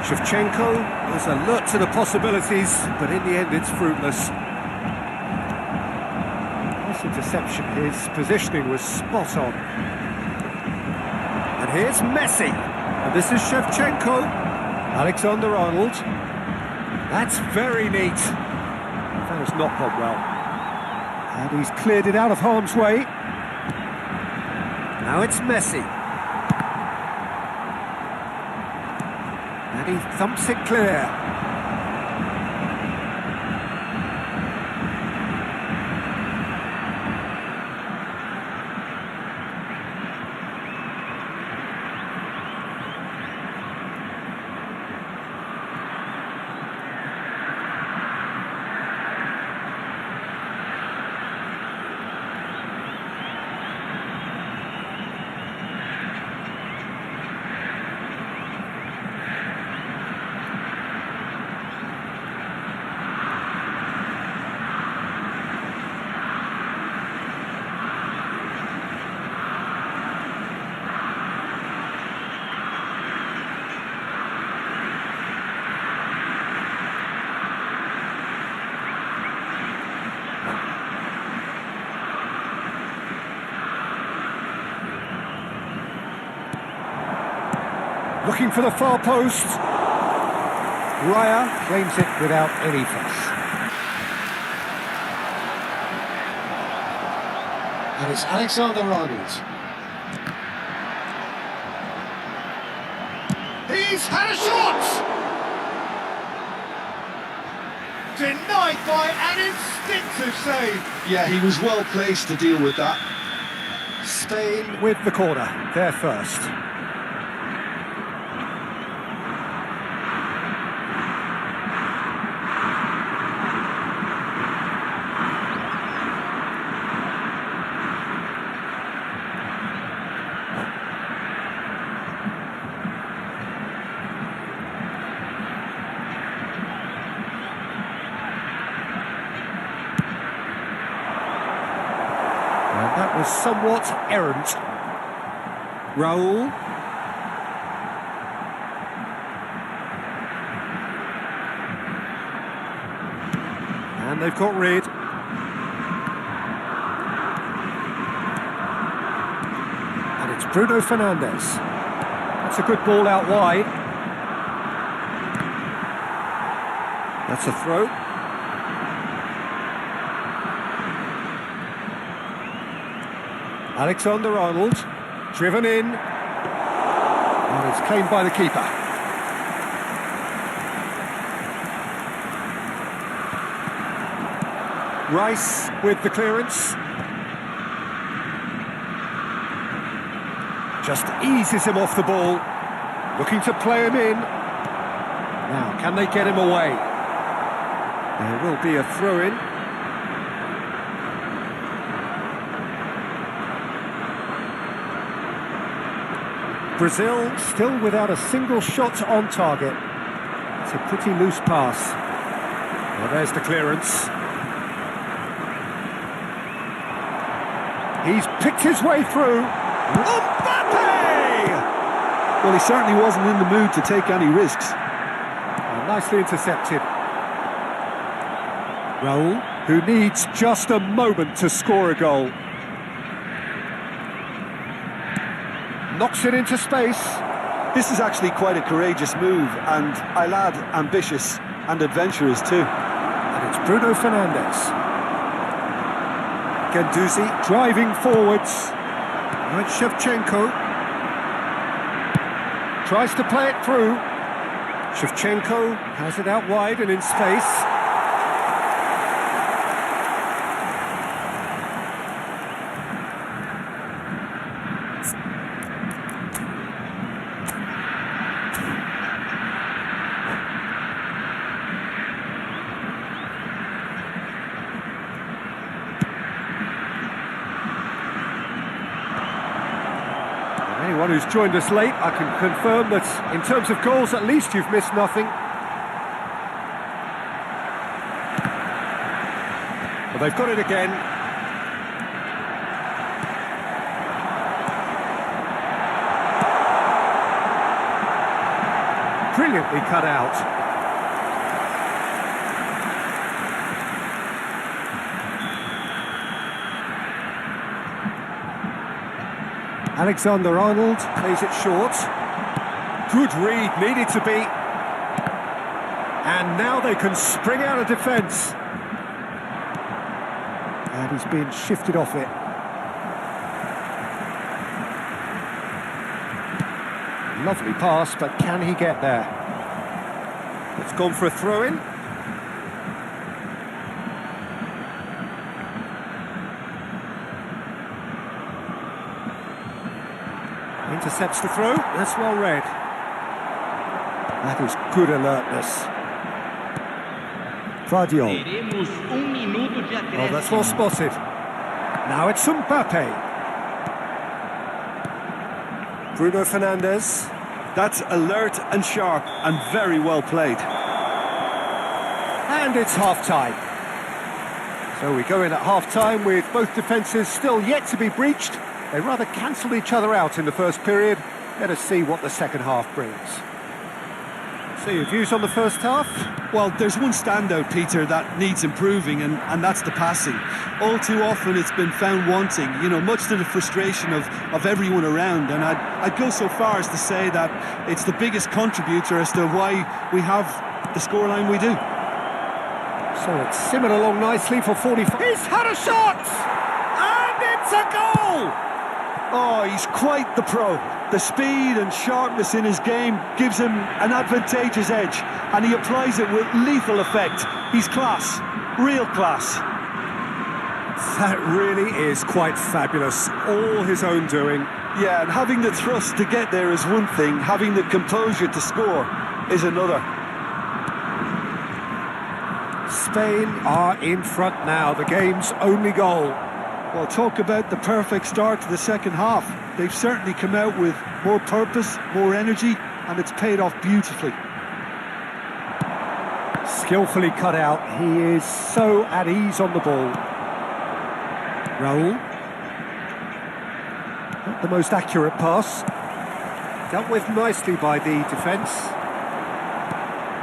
S1: Shevchenko is alert to the possibilities, but in the end it's fruitless. Nice interception. His positioning was spot on. And here's Messi. And this is Shevchenko. Alexander-Arnold. That's very neat. That has not gone well. And he's cleared it out of harm's way. Now it's Messi. And he thumps it clear. Looking for the far post. Raya claims it without any fuss. And it's Alexander-Arnold. He's had a shot! Denied by an instinctive save.
S2: Yeah, he was well placed to deal with that.
S1: Spain with the corner, there first. That was somewhat errant. Raul. And they've got rid. And it's Bruno Fernandes. That's a good ball out wide. That's a throw. Alexander-Arnold, driven in, and it's claimed by the keeper. Rice with the clearance. Just eases him off the ball, looking to play him in. Now, can they get him away? There will be a throw-in. Brazil still without a single shot on target. It's a pretty loose pass. Well, there's the clearance. He's picked his way through. Mbappe!
S2: Well, he certainly wasn't in the mood to take any risks.
S1: Nicely intercepted. Raul, who needs just a moment to score a goal. Knocks it into space.
S2: This is actually quite a courageous move, and I'll add ambitious and adventurous too.
S1: And it's Bruno Fernandes. Guendouzi driving forwards. Now it's Shevchenko. Tries to play it through. Shevchenko has it out wide and in space. Anyone who's joined us late, I can confirm that in terms of goals, at least you've missed nothing. Well, they've got it again. Brilliantly cut out. Alexander-Arnold plays it short. Good read, needed to be. And now they can spring out of defence. And he's been shifted off it. Lovely pass, but can he get there? It's gone for a throw-in. Intercepts the throw. That's well read. That is good alertness. Guardiola.
S4: Teremos minuto de acréscimo.
S1: Oh, that's well spotted. Now it's Mbappe. Bruno Fernandes.
S2: That's alert and sharp and very well played.
S1: And it's half-time. So we go in at half-time with both defences still yet to be breached. They rather cancelled each other out in the first period. Let us see what the second half brings. So your views on the first half?
S2: Well, there's one standout, Peter, that needs improving, and that's the passing. All too often it's been found wanting, much to the frustration of everyone around. And I'd go so far as to say that it's the biggest contributor as to why we have the scoreline we do.
S1: So it's simmered along nicely for 45. He's had a shot! And it's a goal!
S2: Oh, he's quite the pro. The speed and sharpness in his game gives him an advantageous edge, and he applies it with lethal effect. He's class, real class.
S1: That really is quite fabulous. All his own doing.
S2: Yeah, and having the thrust to get there is one thing, having the composure to score is another.
S1: Spain are in front now, the game's only goal.
S2: Well, talk about the perfect start to the second half. They've certainly come out with more purpose, more energy, and it's paid off beautifully.
S1: Skillfully cut out. He is so at ease on the ball. Raul. Not the most accurate pass. Dealt with nicely by the defence.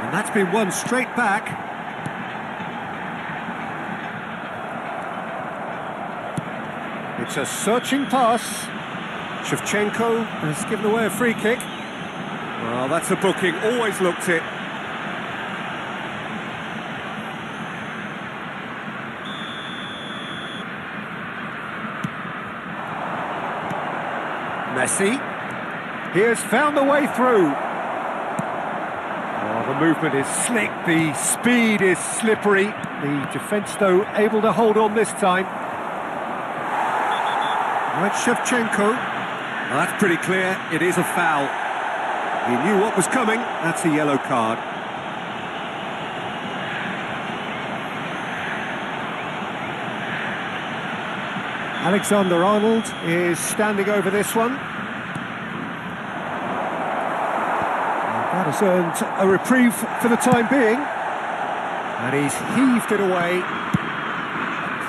S1: And that's been won straight back. It's a searching pass. Shevchenko has given away a free kick. Well, that's a booking. Always looked it. Messi. He has found the way through. Oh, the movement is slick. The speed is slippery. The defence, though, able to hold on this time. Right, Shevchenko. Well, that's pretty clear. It is a foul. He knew what was coming. That's a yellow card. Alexander-Arnold is standing over this one. That has earned a reprieve for the time being. And he's heaved it away.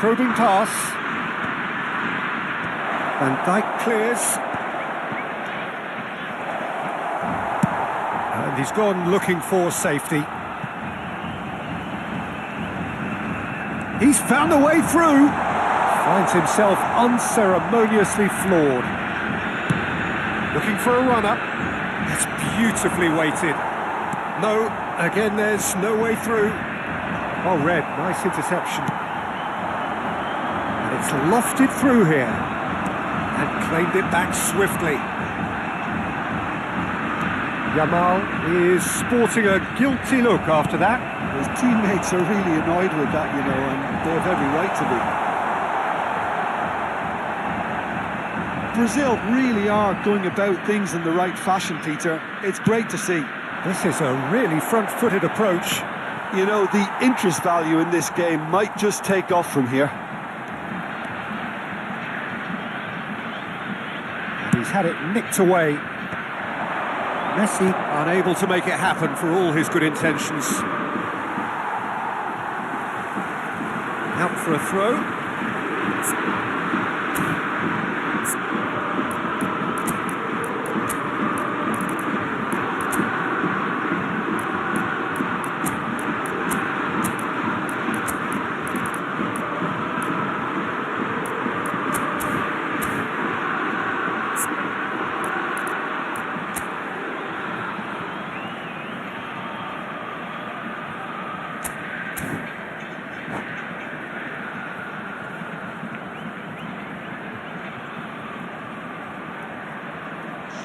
S1: Probing pass. Van Dijk clears. And he's gone looking for safety. He's found a way through. Finds himself unceremoniously floored. Looking for a run-up. That's beautifully weighted. No, again there's no way through. Oh, red, nice interception. And it's lofted through here. And claimed it back swiftly. Yamal is sporting a guilty look after that.
S2: His teammates are really annoyed with that, and they have every right to be. Brazil really are going about things in the right fashion, Peter. It's great to see.
S1: This is a really front-footed approach.
S2: The interest value in this game might just take off from here.
S1: He's had it nicked away. Messi unable to make it happen for all his good intentions. Out for a throw.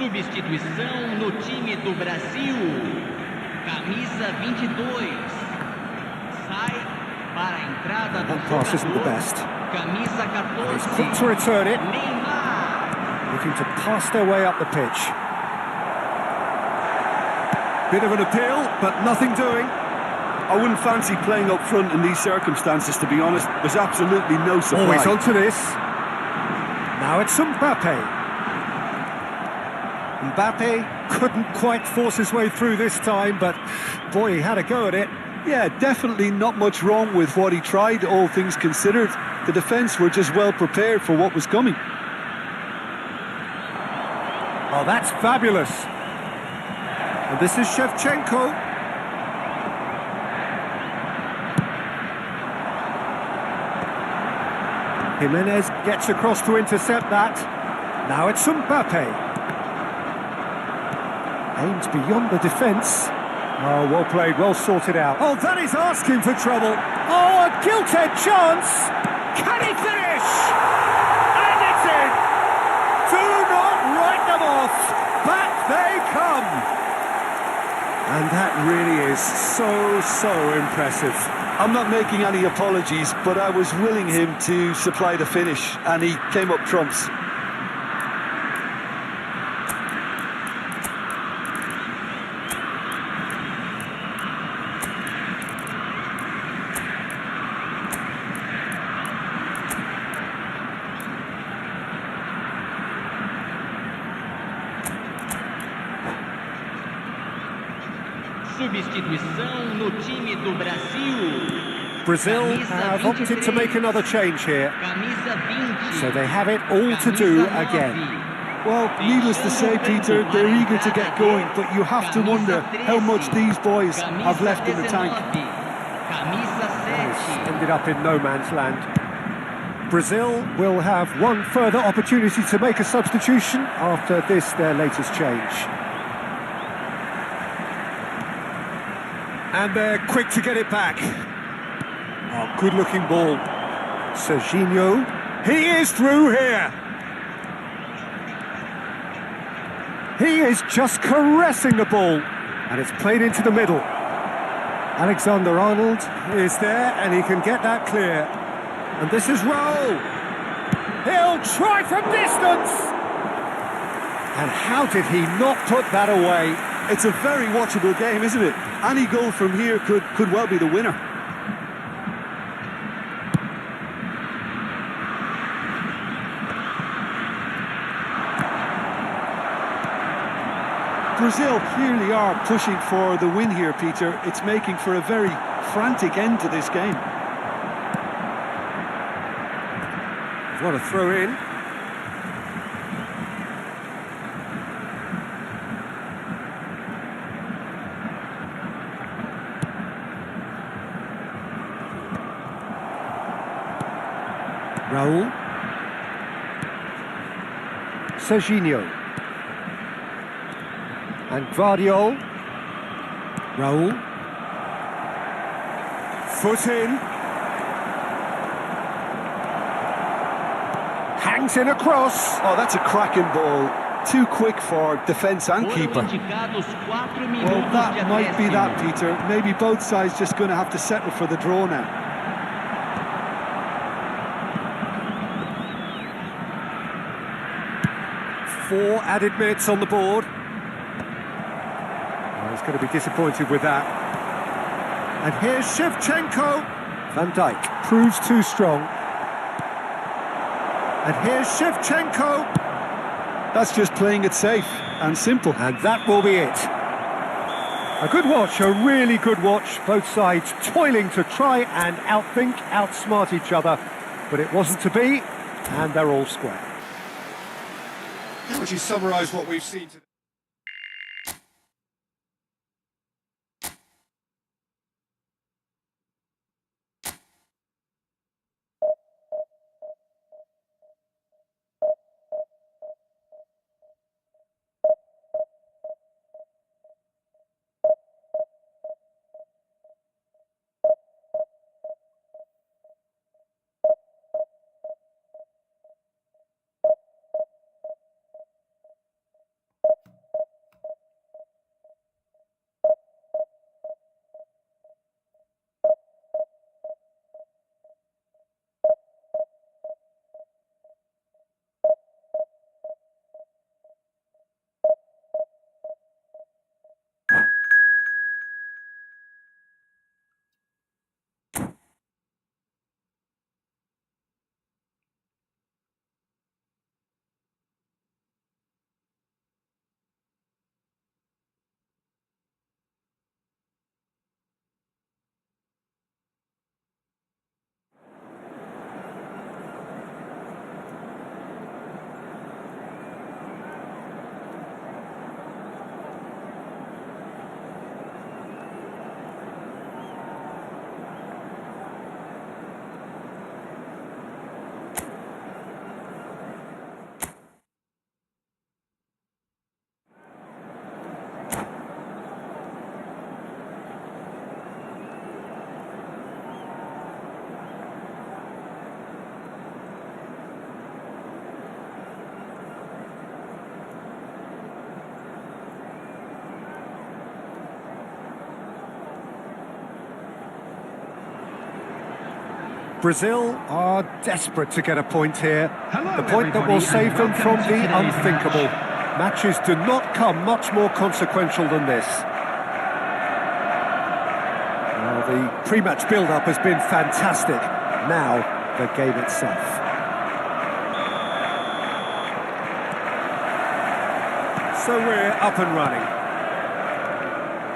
S4: Substituição no time do Brasil. Camisa 22. Sai para a entrada do
S1: That pass isn't the
S4: jogador.
S1: best.
S4: Camisa
S1: He's
S4: 14.
S1: quick to return it,
S4: Neymar.
S1: looking to pass their way up the pitch. Bit of an appeal, but nothing doing.
S2: I wouldn't fancy playing up front in these circumstances, to be honest. There's absolutely no supply.
S1: Always onto this. Now it's Mbappe. Mbappe couldn't quite force his way through this time, but boy, he had a go at it.
S2: Yeah, definitely not much wrong with what he tried, all things considered. The defence were just well prepared for what was coming.
S1: Oh, that's fabulous. And this is Shevchenko. Jimenez gets across to intercept that. Now it's Mbappe. Aims beyond the defence. Oh, well played, well sorted out. Oh, that is asking for trouble. Oh, a gilt-edged chance. Can he finish? And it's in. Do not write them off. Back they come. And that really is so impressive.
S2: I'm not making any apologies, but I was willing him to supply the finish, and he came up trumps.
S4: Substituição no time do Brasil.
S1: Brazil have opted to make another change here,
S4: Camisa 20.
S1: so they have it all to do
S4: Camisa
S1: again.
S4: 9.
S2: Well, needless to say, Peter, they're eager to get going, but you have to wonder how much these boys have left in the tank.
S4: Camisa
S1: It's
S4: 7.
S1: ended up in no man's land. Brazil will have one further opportunity to make a substitution after this, their latest change. And they're quick to get it back. Oh, good-looking ball. Serginho. He is through here. He is just caressing the ball. And it's played into the middle. Alexander-Arnold is there, and he can get that clear. And this is Raul. He'll try from distance. And how did he not put that away?
S2: It's a very watchable game, isn't it? Any goal from here could well be the winner. Brazil clearly are pushing for the win here, Peter. It's making for a very frantic end to this game.
S1: What a throw in. Raul. Serginho. And Guardiol. Raul. Foot in. Hangs in across.
S2: Oh, that's a cracking ball. Too quick for defence and
S4: Foram
S2: keeper.
S4: indicados 4 minutos
S2: Well,
S4: de
S2: that might be that,
S4: acréscimo.
S2: Peter. Maybe both sides just going to have to settle for the draw now.
S1: Four added minutes on the board. Oh, he's going to be disappointed with that. And here's Shevchenko. Van Dijk proves too strong. And here's Shevchenko.
S2: That's just playing it safe and simple.
S1: And that will be it. A good watch, a really good watch. Both sides toiling to try and outthink, outsmart each other. But it wasn't to be, and they're all square. How would you summarise what we've seen today? Brazil are desperate to get a point here.
S3: Hello,
S1: The point that will
S3: everybody,
S1: save
S3: and
S1: them
S3: welcome
S1: from
S3: to
S1: the
S3: today's
S1: unthinkable.
S3: match.
S1: Matches do not come much more consequential than this. Well, the pre-match build-up has been fantastic. Now, the game itself. So we're up and running.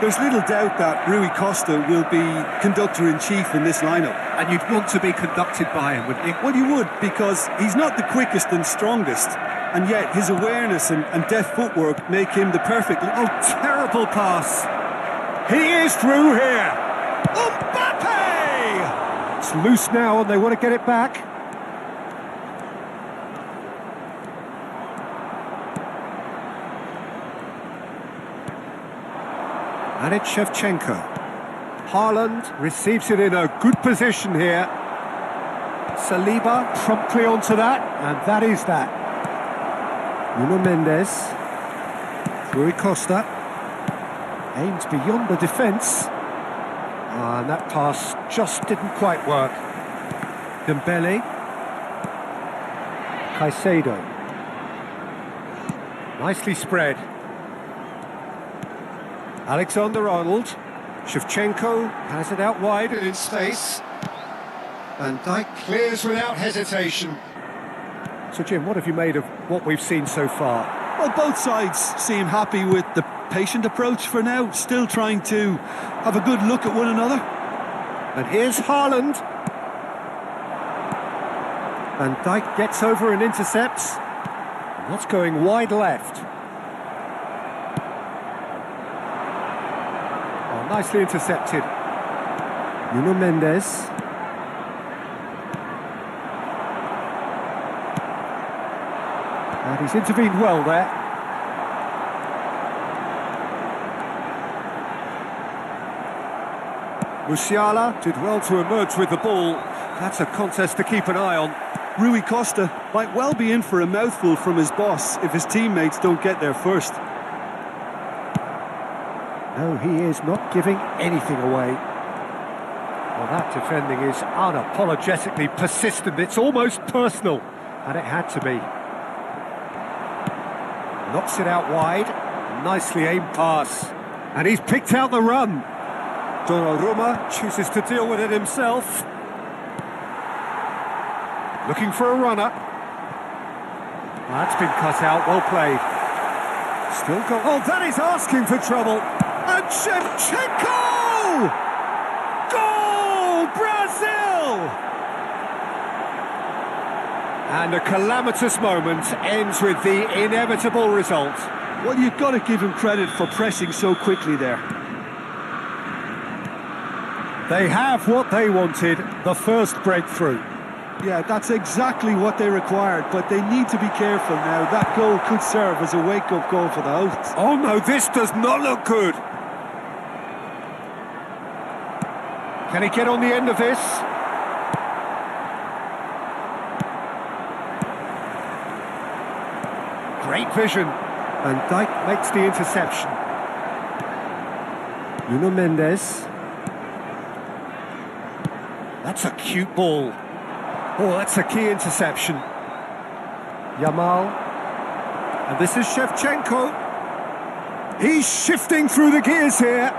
S2: There's little doubt that Rui Costa will be conductor-in-chief in this lineup.
S1: And you'd want to be conducted by him, wouldn't you?
S2: Well, you would, because he's not the quickest and strongest, and yet his awareness and deft footwork make him the perfect...
S1: Oh, terrible pass. He is through here. Mbappe! It's loose now and they want to get it back. And it's Shevchenko. Haaland receives it in a good position here. Saliba promptly onto that, and that is that. Nuno Mendes. Rui Costa. Aims beyond the defence. And that pass just didn't quite work. Dembele. Caicedo. Nicely spread. Alexander-Arnold. Shevchenko has it out wide and in space. And Dijk clears without hesitation. So Jim, what have you made of what we've seen so far?
S2: Well, both sides seem happy with the patient approach for now, still trying to have a good look at one another.
S1: And here's Haaland. And Dijk gets over and intercepts. And that's going wide left. Oh, nicely intercepted. Nuno Mendes. And he's intervened well there. Musiala did well to emerge with the ball. That's a contest to keep an eye on.
S2: Rui Costa might well be in for a mouthful from his boss if his teammates don't get there first.
S1: No, he is not giving anything away. Well, that defending is unapologetically persistent. It's almost personal, and it had to be. Knocks it out wide. Nicely aimed pass. And he's picked out the run. Donnarumma chooses to deal with it himself. Looking for a runner. That's been cut out, well played. Still got... Oh, that is asking for trouble. And Shevchenko! Goal! Brazil! And a calamitous moment ends with the inevitable result.
S2: Well, you've got to give him credit for pressing so quickly there.
S1: They have what they wanted, the first breakthrough.
S2: Yeah, that's exactly what they required, but they need to be careful now. That goal could serve as a wake-up goal for the hosts.
S1: Oh no, this does not look good. Can he get on the end of this? Great vision. And Dijk makes the interception. Nuno Mendes. That's a cute ball. Oh, that's a key interception. Yamal. And this is Shevchenko. He's shifting through the gears here.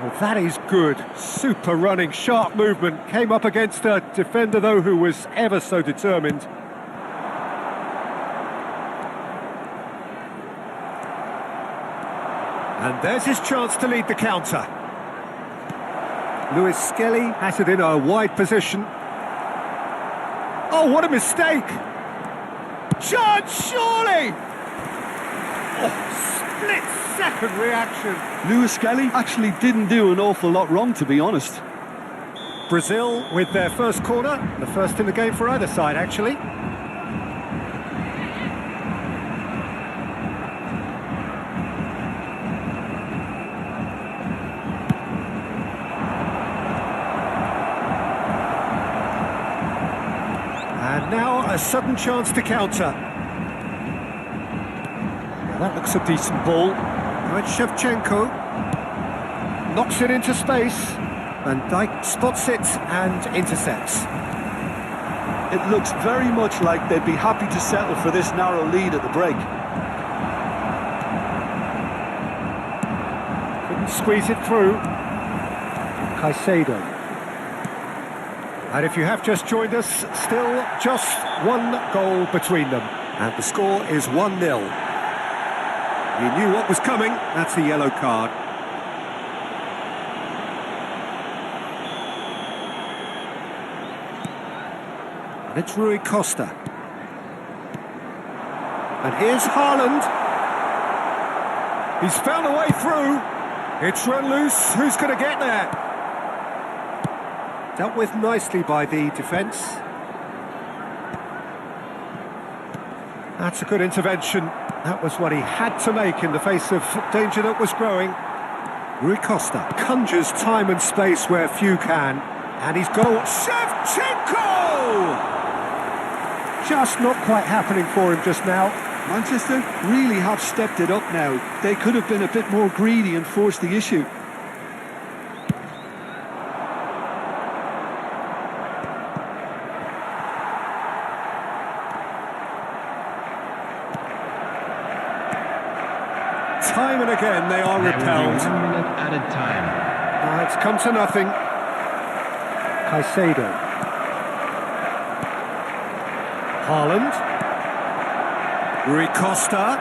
S1: Well, that is good. Super running, sharp movement. Came up against a defender, though, who was ever so determined. And there's his chance to lead the counter. Luis Skelly has it in a wide position. Oh, what a mistake! Chance, surely! Oh, split-second reaction.
S2: Luis Skelly actually didn't do an awful lot wrong, to be honest.
S1: Brazil with their first corner, the first in the game for either side, actually. And now a sudden chance to counter. Now that looks a decent ball. Now it's Shevchenko. Knocks it into space. Van Dijk spots it and intercepts.
S2: It looks very much like they'd be happy to settle for this narrow lead at the break.
S1: Couldn't squeeze it through. Caicedo. And if you have just joined us, still just one goal between them. And the score is 1-0. He knew what was coming. That's a yellow card. And it's Rui Costa. And here's Haaland. He's found a way through. It's run loose. Who's going to get there? Dealt with nicely by the defence. That's a good intervention. That was what he had to make in the face of danger that was growing. Rui Costa conjures time and space where few can. And he's got Shevchenko! Just not quite happening for him just now.
S2: Manchester really have stepped it up now. They could have been a bit more greedy and forced the issue.
S1: Time and again they are repelled.
S3: 1 minute added time.
S1: It's come to nothing. Caicedo. Haaland. Rui Costa.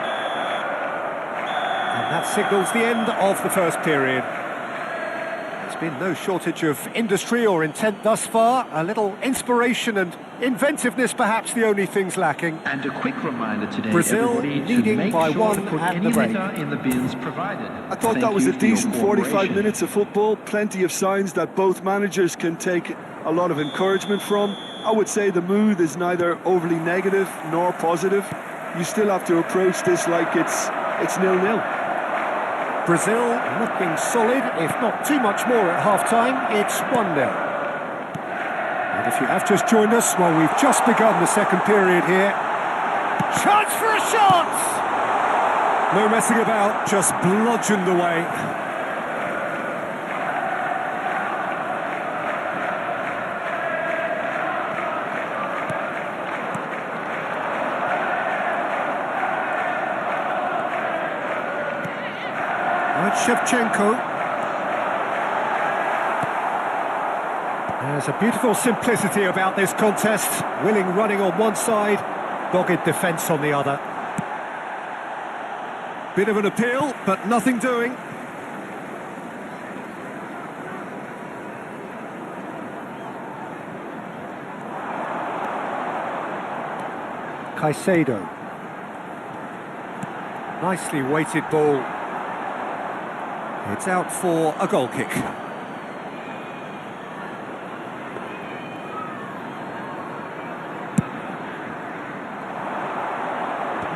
S1: And that signals the end of the first period. There's been no shortage of industry or intent thus far. A little inspiration and inventiveness, perhaps the only things lacking.
S3: And a quick reminder today,
S1: Brazil
S3: everybody, to
S1: leading
S3: make
S1: by
S3: sure
S1: one
S3: to put
S1: at
S3: any
S1: the break.
S3: litter in the bins provided.
S2: I thought that was a decent 45 minutes of football. Plenty of signs that both managers can take a lot of encouragement from. I would say the mood is neither overly negative nor positive. You still have to approach this like it's 0-0.
S1: Brazil looking solid, if not too much more at half-time. It's 1-0. And if you have just joined us, well, we've just begun the second period here. Chance for a shot! No messing about, just bludgeoned away. Shevchenko. There's a beautiful simplicity about this contest. Willing running on one side, dogged defence on the other. Bit of an appeal, but nothing doing. Caicedo. Nicely weighted ball. It's out for a goal kick.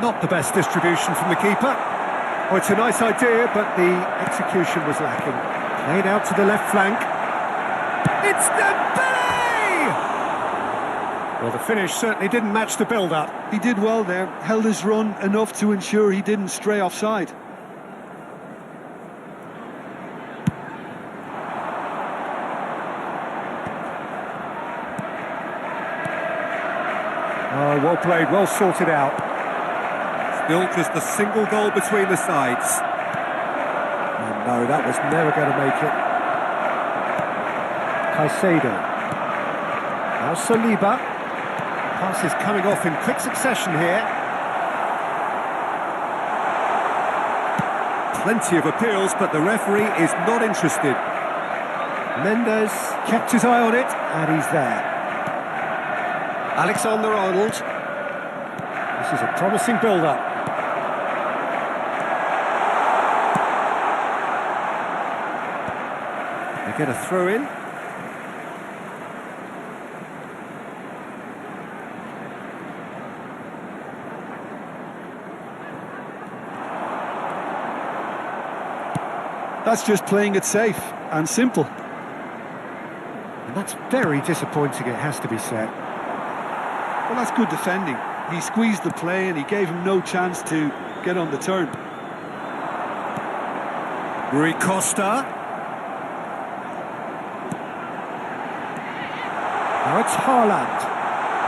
S1: Not the best distribution from the keeper. Oh, it's a nice idea, but the execution was lacking. Played out to the left flank. It's Dembele! Well, the finish certainly didn't match the build-up.
S2: He did well there, held his run enough to ensure he didn't stray offside.
S1: Oh, well played, well sorted out. Still just a single goal between the sides. Oh, no, that was never going to make it. Caicedo. Now Saliba. Pass is coming off in quick succession here. Plenty of appeals, but the referee is not interested. Mendes kept his eye on it, and he's there. Alexander-Arnold. This is a promising build-up. They get a throw-in.
S2: That's just playing it safe and simple.
S1: And that's very disappointing, it has to be said.
S2: Well, that's good defending. He squeezed the play and he gave him no chance to get on the turn.
S1: Rui Costa. Now it's Haaland.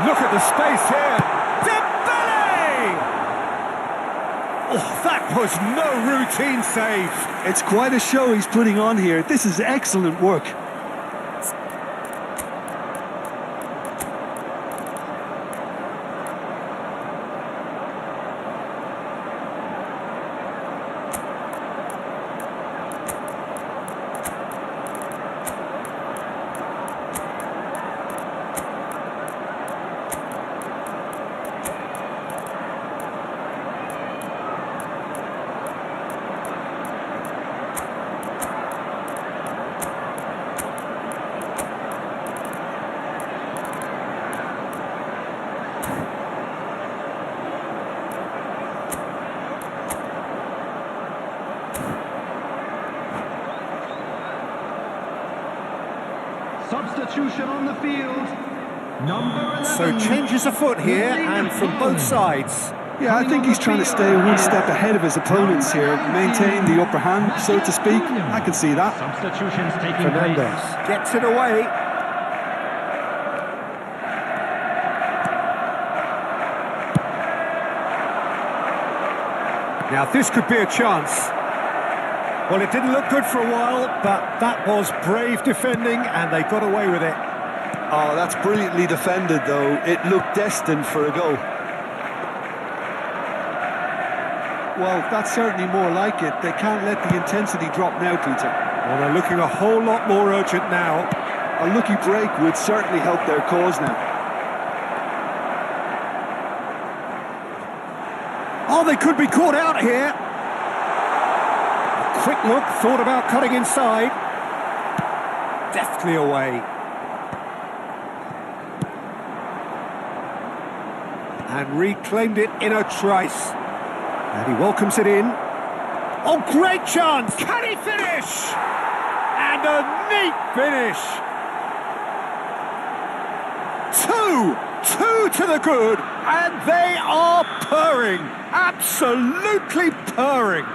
S1: Look at the space here. Dembele! Oh, that was no routine save.
S2: It's quite a show he's putting on here. This is excellent work.
S3: Substitution on the field. Number 11.
S1: So changes afoot here and from both sides.
S2: Yeah, I think he's trying to stay one step ahead of his opponents here, maintain the upper hand, so to speak. I can see that.
S3: Substitutions taking
S1: Fernandez
S3: place.
S1: gets it away. Now this could be a chance. Well, it didn't look good for a while, but that was brave defending and they got away with it.
S2: Oh, that's brilliantly defended, though. It looked destined for a goal. Well, that's certainly more like it. They can't let the intensity drop now, Peter.
S1: Well, they're looking a whole lot more urgent now.
S2: A lucky break would certainly help their cause now.
S1: Oh, they could be caught out here. A quick look, thought about cutting inside. Deftly away. And reclaimed it in a trice. And he welcomes it in. Oh, great chance! Can he finish? And a neat finish! Two to the good, and they are purring, absolutely purring.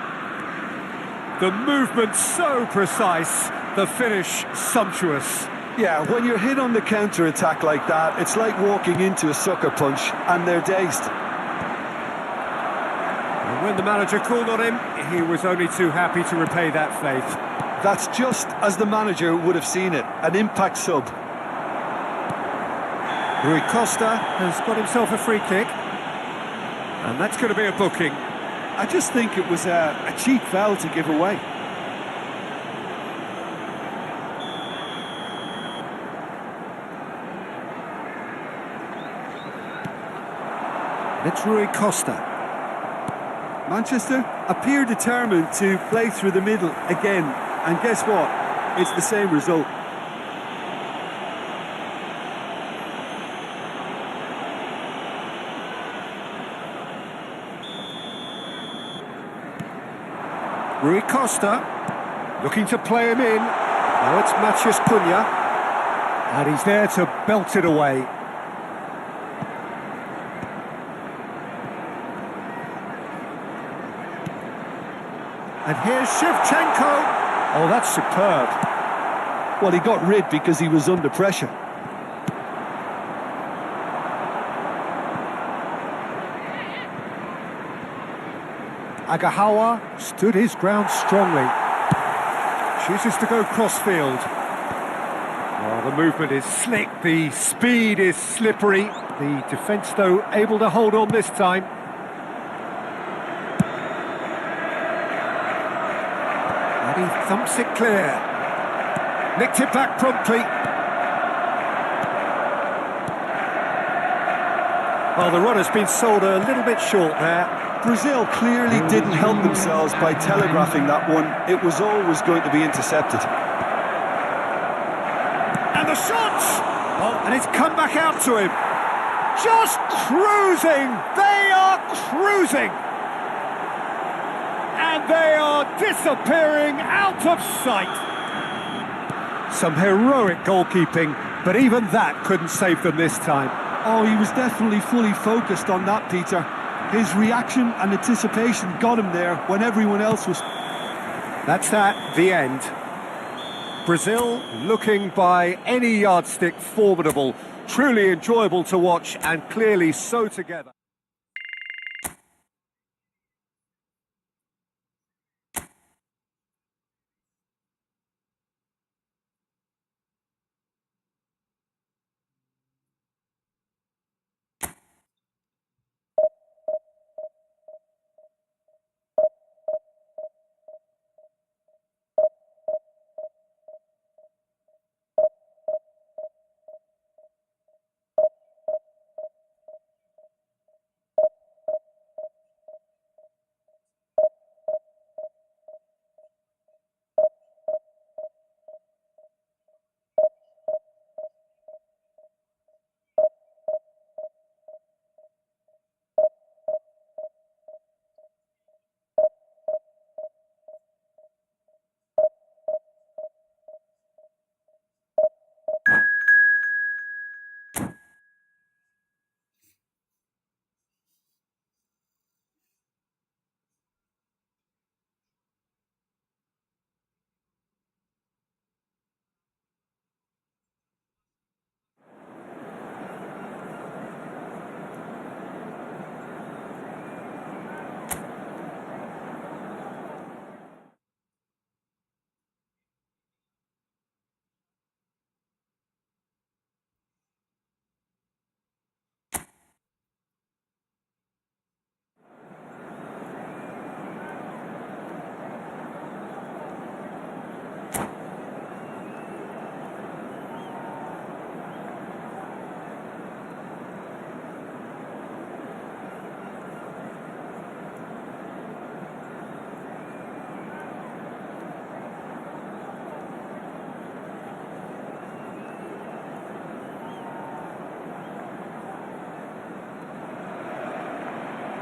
S1: The movement so precise, the finish sumptuous.
S2: Yeah, when you're hit on the counter-attack like that, it's like walking into a sucker punch, and they're dazed.
S1: And when the manager called on him, he was only too happy to repay that faith.
S2: That's just as the manager would have seen it, an impact sub.
S1: Rui Costa has got himself a free kick, and that's going to be a booking.
S2: I just think it was a cheap foul to give away.
S1: It's Rui Costa.
S2: Manchester appear determined to play through the middle again, and guess what? It's the same result.
S1: Rui Costa looking to play him in. Now it's Matheus Cunha, and he's there to belt it away. And here's Shevchenko. Oh, that's superb.
S2: Well, he got rid because he was under pressure.
S1: Agahawa stood his ground strongly. Chooses to go crossfield. Oh, the movement is slick, the speed is slippery. The defence, though, able to hold on this time. And he thumps it clear. Nicked it back promptly. Well, the run has been sold a little bit short there.
S2: Brazil clearly didn't help themselves by telegraphing that one. It was always going to be intercepted.
S1: And the shot! Oh, and it's come back out to him. Just cruising! They are cruising! And they are disappearing out of sight. Some heroic goalkeeping, but even that couldn't save them this time.
S2: Oh, he was definitely fully focused on that, Peter. His reaction and anticipation got him there when everyone else was...
S1: That's that, the end. Brazil looking by any yardstick formidable, truly enjoyable to watch and clearly so together.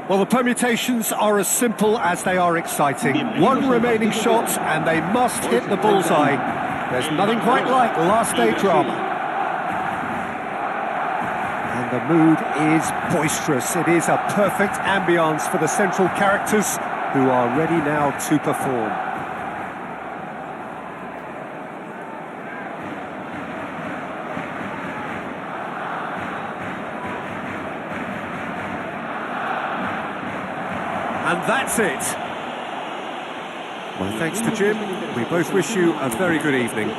S1: Well, the permutations are as simple as they are exciting. One remaining shot and they must hit the bullseye. There's nothing quite like last day drama. And the mood is boisterous. It is a perfect ambience for the central characters who are ready now to perform. And that's it. My thanks to Jim. We both wish you a very good evening.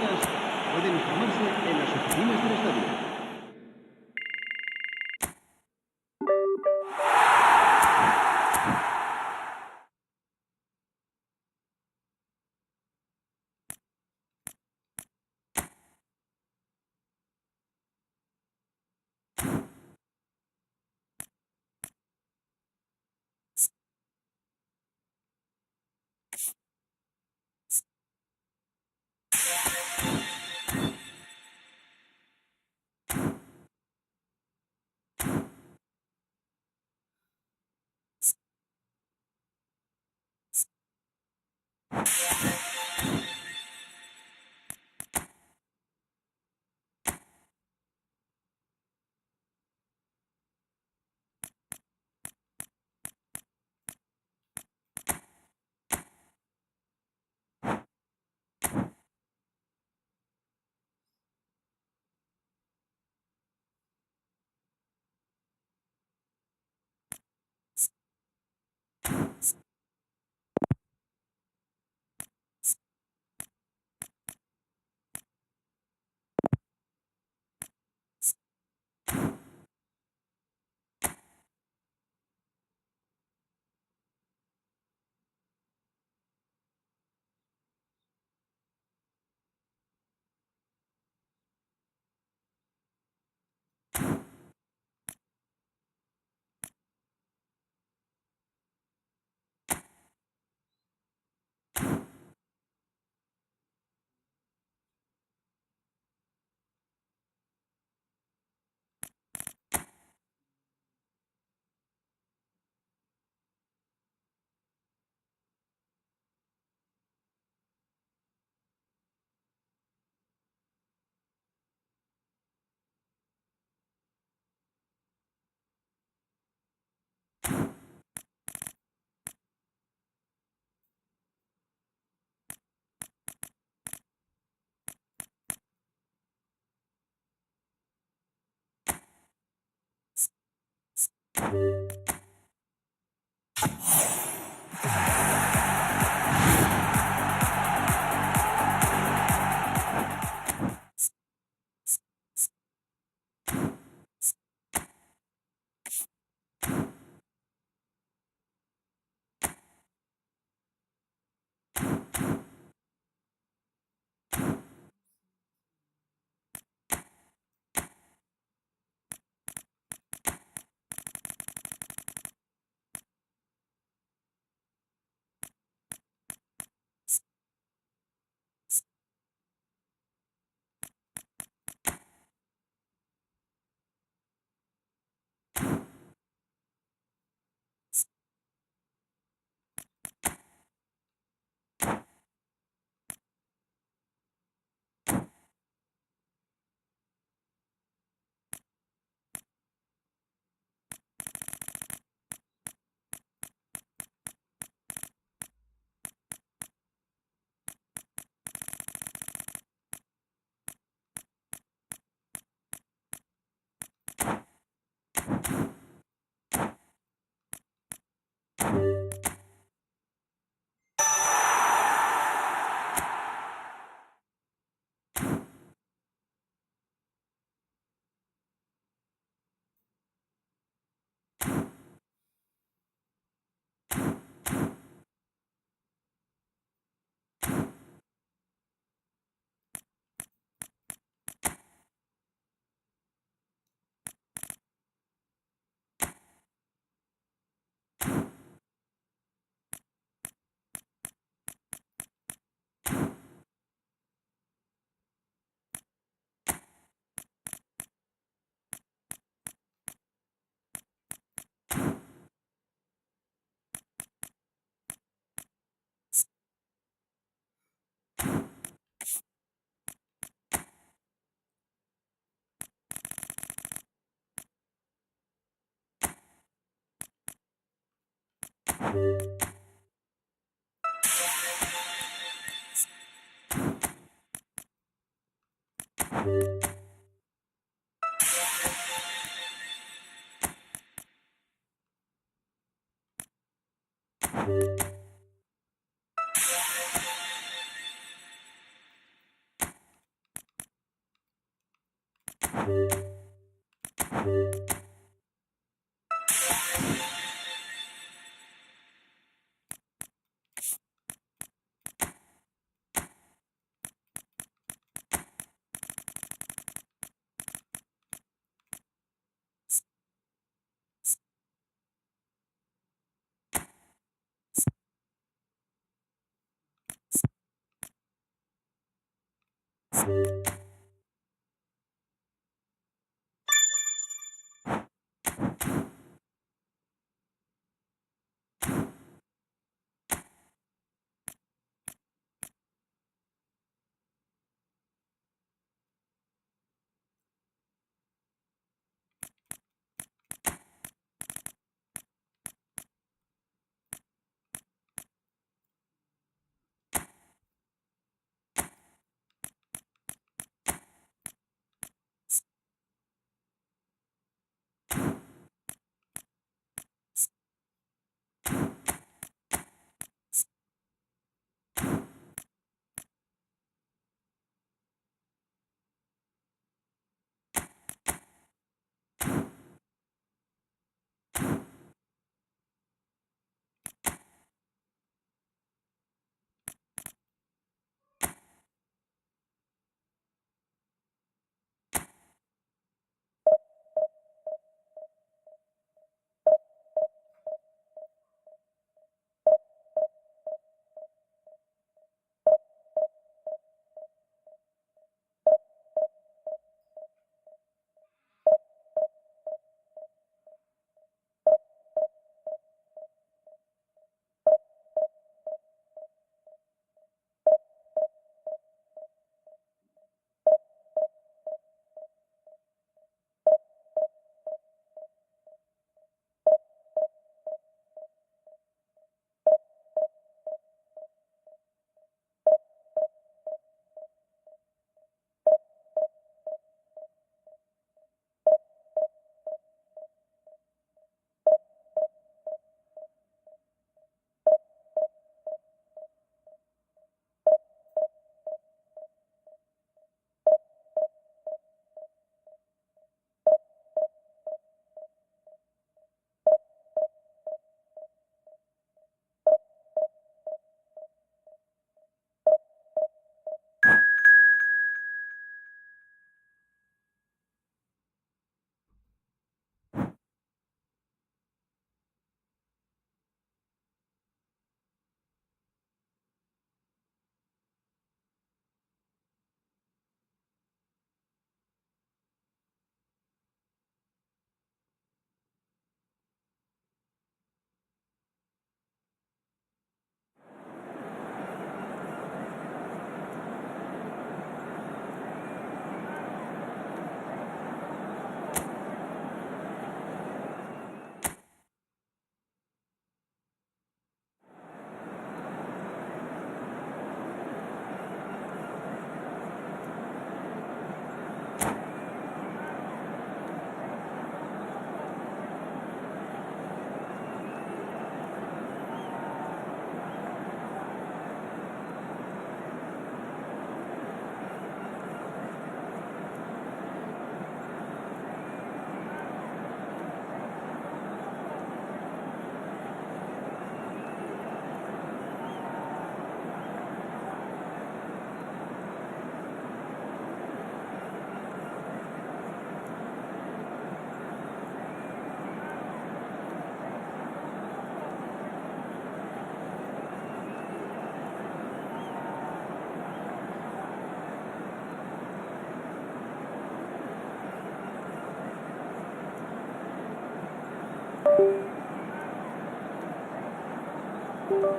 S1: Hello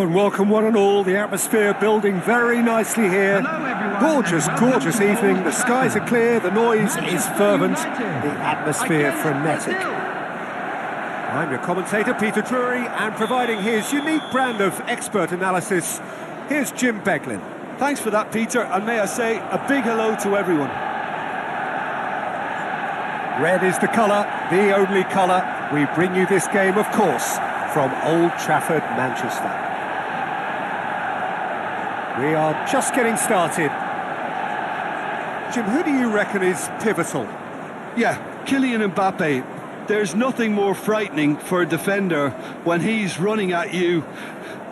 S1: and welcome one and all. The atmosphere building very nicely here.
S3: Hello, everyone,
S1: Gorgeous,
S3: and welcome
S1: gorgeous
S3: to
S1: evening.
S3: Old
S1: The skies are
S3: Trafford.
S1: clear, the noise is
S3: Manchester
S1: fervent,
S3: United
S1: the atmosphere
S3: against
S1: frenetic.
S3: Brazil.
S1: I'm your commentator, Peter Drury, and providing his unique brand of expert analysis, here's Jim Beglin.
S2: Thanks for that, Peter, and may I say a big hello to everyone.
S1: Red is the colour, the only colour. We bring you this game, of course, from Old Trafford, Manchester. We are just getting started. Jim, who do you reckon is pivotal?
S2: Yeah, Kylian Mbappe. There's nothing more frightening for a defender when he's running at you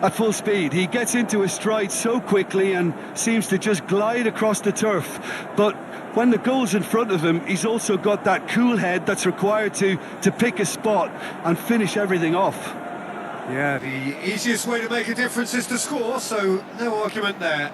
S2: at full speed. He gets into his stride so quickly and seems to just glide across the turf. But when the goal's in front of him, he's also got that cool head that's required to pick a spot and finish everything off.
S1: Yeah, the easiest way to make a difference is to score, so no argument there.